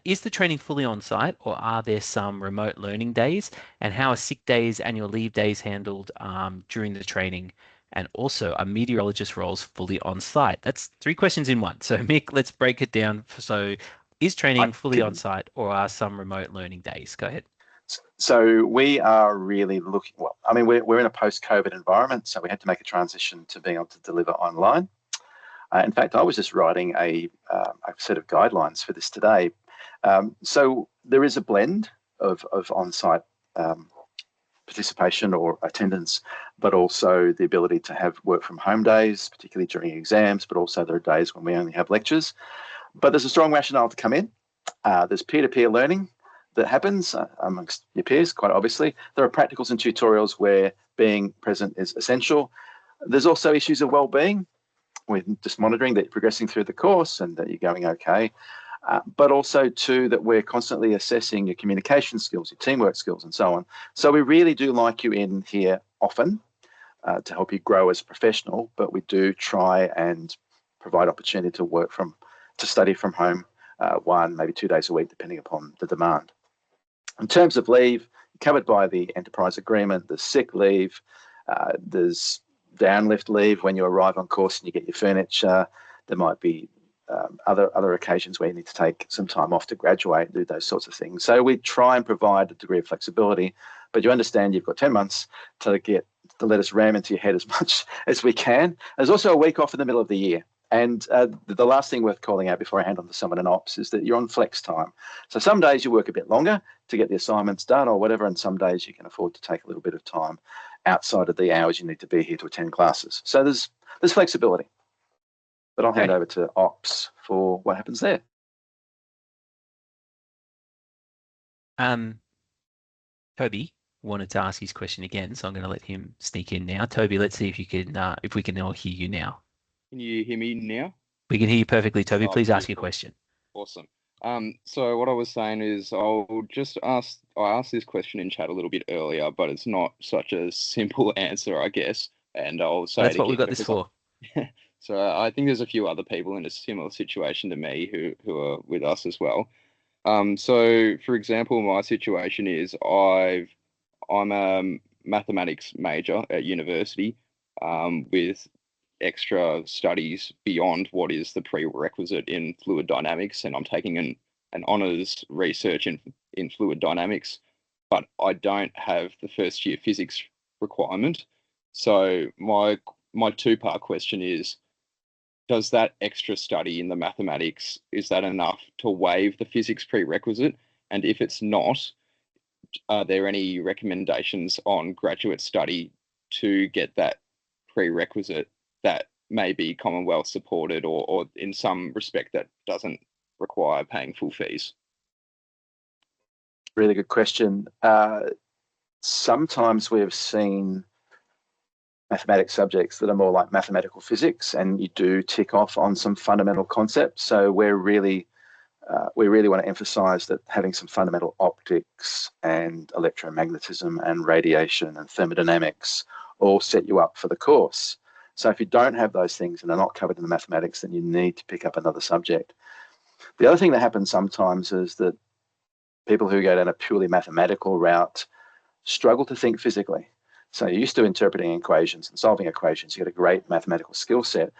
Is the training fully on site, or are there some remote learning days? And how are sick days, annual leave days handled during the training? And also, are meteorologist roles fully on site? That's 3 questions in one. So Mick, let's break it down. So is training fully on site, or are some remote learning days? Go ahead. So we are really looking, well, I mean, we're in a post-COVID environment, so we had to make a transition to being able to deliver online. In fact, I was just writing a set of guidelines for this today. So there is a blend of on-site participation or attendance, but also the ability to have work from home days, particularly during exams, but also there are days when we only have lectures. But there's a strong rationale to come in. There's peer-to-peer learning that happens amongst your peers, quite obviously. There are practicals and tutorials where being present is essential. There's also issues of well-being, with just monitoring that you're progressing through the course and that you're going okay. But also too that we're constantly assessing your communication skills, your teamwork skills, and so on. So we really do like you in here often to help you grow as a professional, but we do try and provide opportunity to study from home 1, maybe 2 days a week, depending upon the demand. In terms of leave, covered by the enterprise agreement, there's sick leave, there's downlift leave when you arrive on course and you get your furniture. There might be other occasions where you need to take some time off to graduate and do those sorts of things. So we try and provide a degree of flexibility, but you understand you've got 10 months to let us ram into your head as much as we can. There's also a week off in the middle of the year. And the last thing worth calling out before I hand on to someone in ops is that you're on flex time. So some days you work a bit longer to get the assignments done or whatever, and some days you can afford to take a little bit of time outside of the hours you need to be here to attend classes. So there's flexibility. But I'll hand over to ops for what happens there. Toby wanted to ask his question again, so I'm going to let him sneak in now. Toby, let's see if you can, if we can all hear you now. Can you hear me now? We can hear you perfectly, Toby. Oh, Please ask your beautiful. question. Awesome. So what I was saying is I asked this question in chat a little bit earlier, but it's not such a simple answer, I guess. And I'll say That's it what we've again got this because for. So I think there's a few other people in a similar situation to me who are with us as well. So for example, my situation is I'm a mathematics major at university with extra studies beyond what is the prerequisite in fluid dynamics, and I'm taking an honours research in fluid dynamics. but I don't have the first year physics requirement. So my two-part question is, does that extra study in the mathematics, is that enough to waive the physics prerequisite? And if it's not, are there any recommendations on graduate study to get that prerequisite that may be Commonwealth supported, or in some respect that doesn't require paying full fees? Really good question. Sometimes we have seen mathematics subjects that are more like mathematical physics, and you do tick off on some fundamental concepts. So we really want to emphasize that having some fundamental optics and electromagnetism and radiation and thermodynamics all set you up for the course. So if you don't have those things and are not covered in the mathematics, then you need to pick up another subject. The other thing that happens sometimes is that people who go down a purely mathematical route struggle to think physically. So you're used to interpreting equations and solving equations. You've got a great mathematical skill set.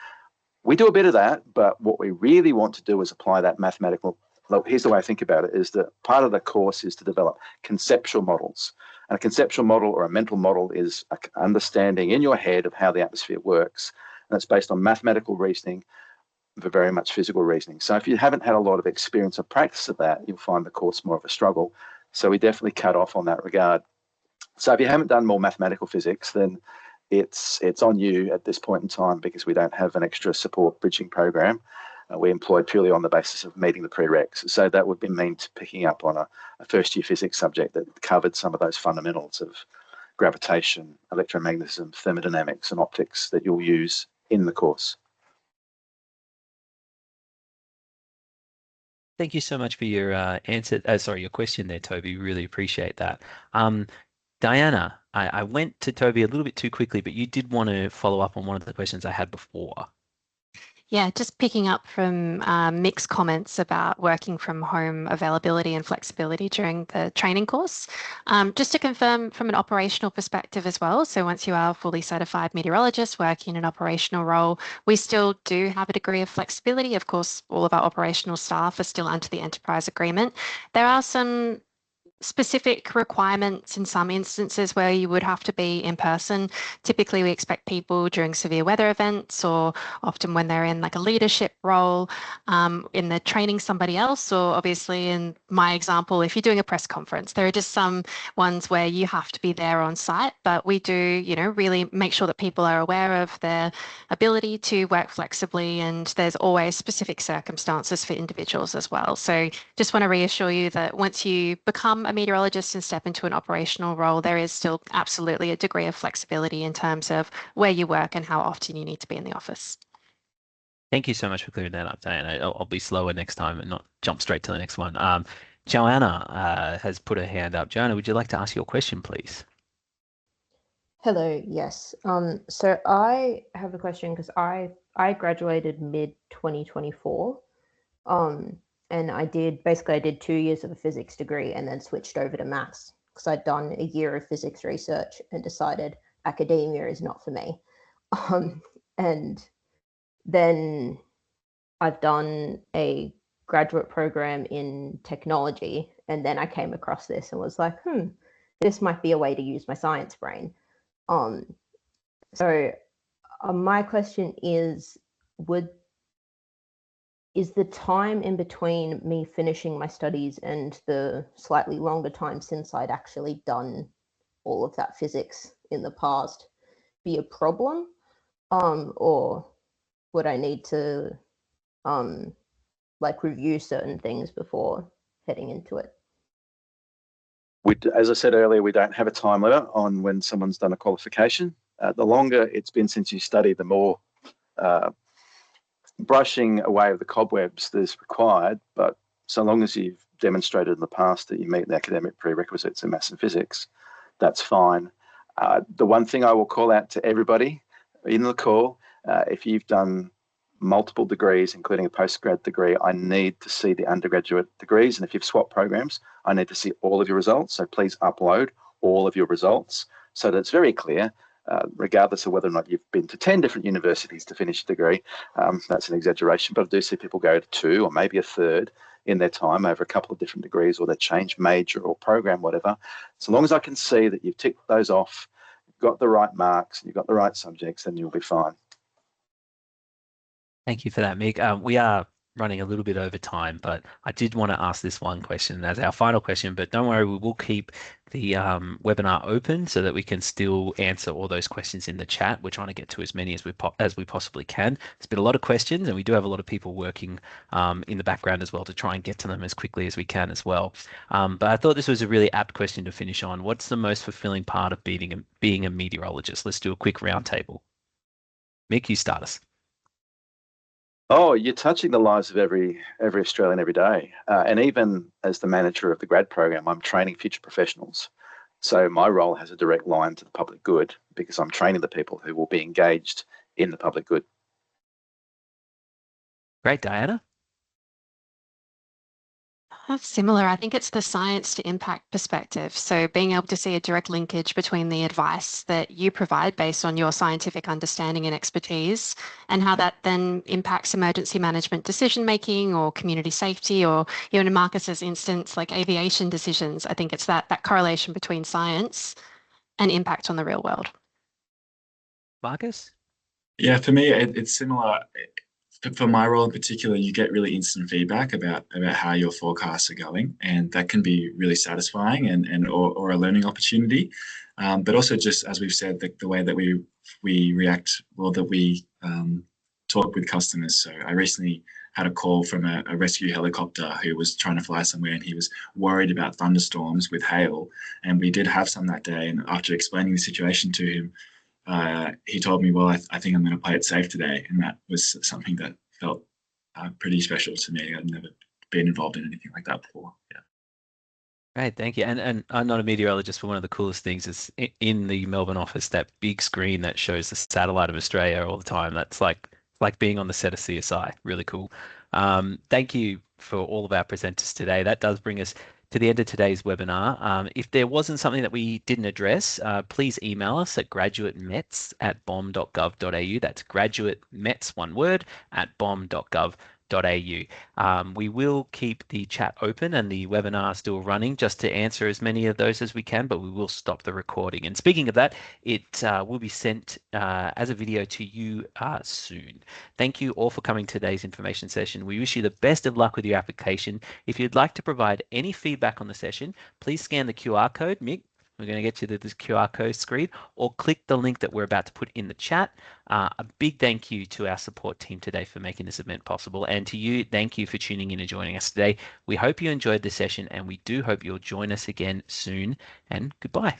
We do a bit of that, but what we really want to do is apply that mathematical. Look, here's the way I think about it, is that part of the course is to develop conceptual models. And a conceptual model or a mental model is an understanding in your head of how the atmosphere works. And it's based on mathematical reasoning, but very much physical reasoning. So if you haven't had a lot of experience or practice of that, you'll find the course more of a struggle. So we definitely cut off on that regard. So if you haven't done more mathematical physics, then it's on you at this point in time, because we don't have an extra support bridging program. We employ purely on the basis of meeting the prereqs. So that would mean picking up on a first year physics subject that covered some of those fundamentals of gravitation, electromagnetism, thermodynamics and optics that you'll use in the course. Thank you so much for your your question there, Toby. Really appreciate that. Diana, I went to Toby a little bit too quickly, but you did want to follow up on one of the questions I had before. Yeah, just picking up from Mick's comments about working from home availability and flexibility during the training course. Just to confirm from an operational perspective as well, so once you are a fully certified meteorologist working in an operational role, we still do have a degree of flexibility. Of course, all of our operational staff are still under the enterprise agreement. There are some specific requirements in some instances where you would have to be in person. Typically, we expect people during severe weather events, or often when they're in like a leadership role, in the training somebody else, or obviously in my example, if you're doing a press conference, there are just some ones where you have to be there on site. But we do, really make sure that people are aware of their ability to work flexibly, and there's always specific circumstances for individuals as well. So just want to reassure you that once you become a meteorologist and step into an operational role, there is still absolutely a degree of flexibility in terms of where you work and how often you need to be in the office. Thank you so much for clearing that up, Diana. I'll be slower next time and not jump straight to the next one. Joanna has put her hand up. Joanna, would you like to ask your question, please? Hello, yes. So I have a question because I graduated mid-2024. And I did 2 years of a physics degree and then switched over to maths because I'd done a year of physics research and decided academia is not for me. And then I've done a graduate program in technology, and then I came across this and was like, this might be a way to use my science brain. So my question is the time in between me finishing my studies and the slightly longer time since I'd actually done all of that physics in the past be a problem? Or would I need to review certain things before heading into it? As I said earlier, we don't have a time limit on when someone's done a qualification. The longer it's been since you studied, the more brushing away of the cobwebs that is required, but so long as you've demonstrated in the past that you meet the academic prerequisites in maths and physics, that's fine. The one thing I will call out to everybody in the call, if you've done multiple degrees, including a postgrad degree, I need to see the undergraduate degrees. And if you've swapped programs, I need to see all of your results. So please upload all of your results so that it's very clear regardless of whether or not you've been to 10 different universities to finish a degree. That's an exaggeration, but I do see people go to 2 or maybe a third in their time over a couple of different degrees, or they change major or program, whatever. So long as I can see that you've ticked those off, you've got the right marks, and you've got the right subjects, then you'll be fine. Thank you for that, Mick. We are running a little bit over time, but I did want to ask this one question as our final question, but don't worry, we will keep the webinar open so that we can still answer all those questions in the chat. We're trying to get to as many as we possibly can. There's been a lot of questions, and we do have a lot of people working in the background as well to try and get to them as quickly as we can as well. But I thought this was a really apt question to finish on. What's the most fulfilling part of being a meteorologist? Let's do a quick roundtable. Mick, you start us. Oh, you're touching the lives of every Australian every day. And even as the manager of the grad program, I'm training future professionals. So my role has a direct line to the public good because I'm training the people who will be engaged in the public good. Great, Diana. That's similar. I think it's the science to impact perspective. So being able to see a direct linkage between the advice that you provide based on your scientific understanding and expertise and how that then impacts emergency management decision making or community safety, or even in Marcus's instance, like aviation decisions. I think it's that correlation between science and impact on the real world. Marcus? Yeah, for me, it's similar. For my role in particular, you get really instant feedback about how your forecasts are going, and that can be really satisfying or a learning opportunity. But also, just as we've said, the way that we react, or that we talk with customers. So I recently had a call from a rescue helicopter who was trying to fly somewhere, and he was worried about thunderstorms with hail, and we did have some that day. And after explaining the situation to him, he told me, well, I think I'm going to play it safe today. And that was something that felt pretty special to me. I'd never been involved in anything like that before. Yeah. Great, thank you. And I'm not a meteorologist, but one of the coolest things is in the Melbourne office, that big screen that shows the satellite of Australia all the time. That's like being on the set of CSI. Really cool. Thank you for all of our presenters today. That does bring us to the end of today's webinar. If there wasn't something that we didn't address, please email us at graduatemets@bom.gov.au. That's graduatemets, one word, @bom.gov.au. We will keep the chat open and the webinar still running just to answer as many of those as we can, but we will stop the recording. And speaking of that, it will be sent as a video to you soon. Thank you all for coming to today's information session. We wish you the best of luck with your application. If you'd like to provide any feedback on the session, please scan the QR code. Mick, we're going to get you to this QR code screen, or click the link that we're about to put in the chat. A big thank you to our support team today for making this event possible. And to you, thank you for tuning in and joining us today. We hope you enjoyed the session, and we do hope you'll join us again soon. And goodbye.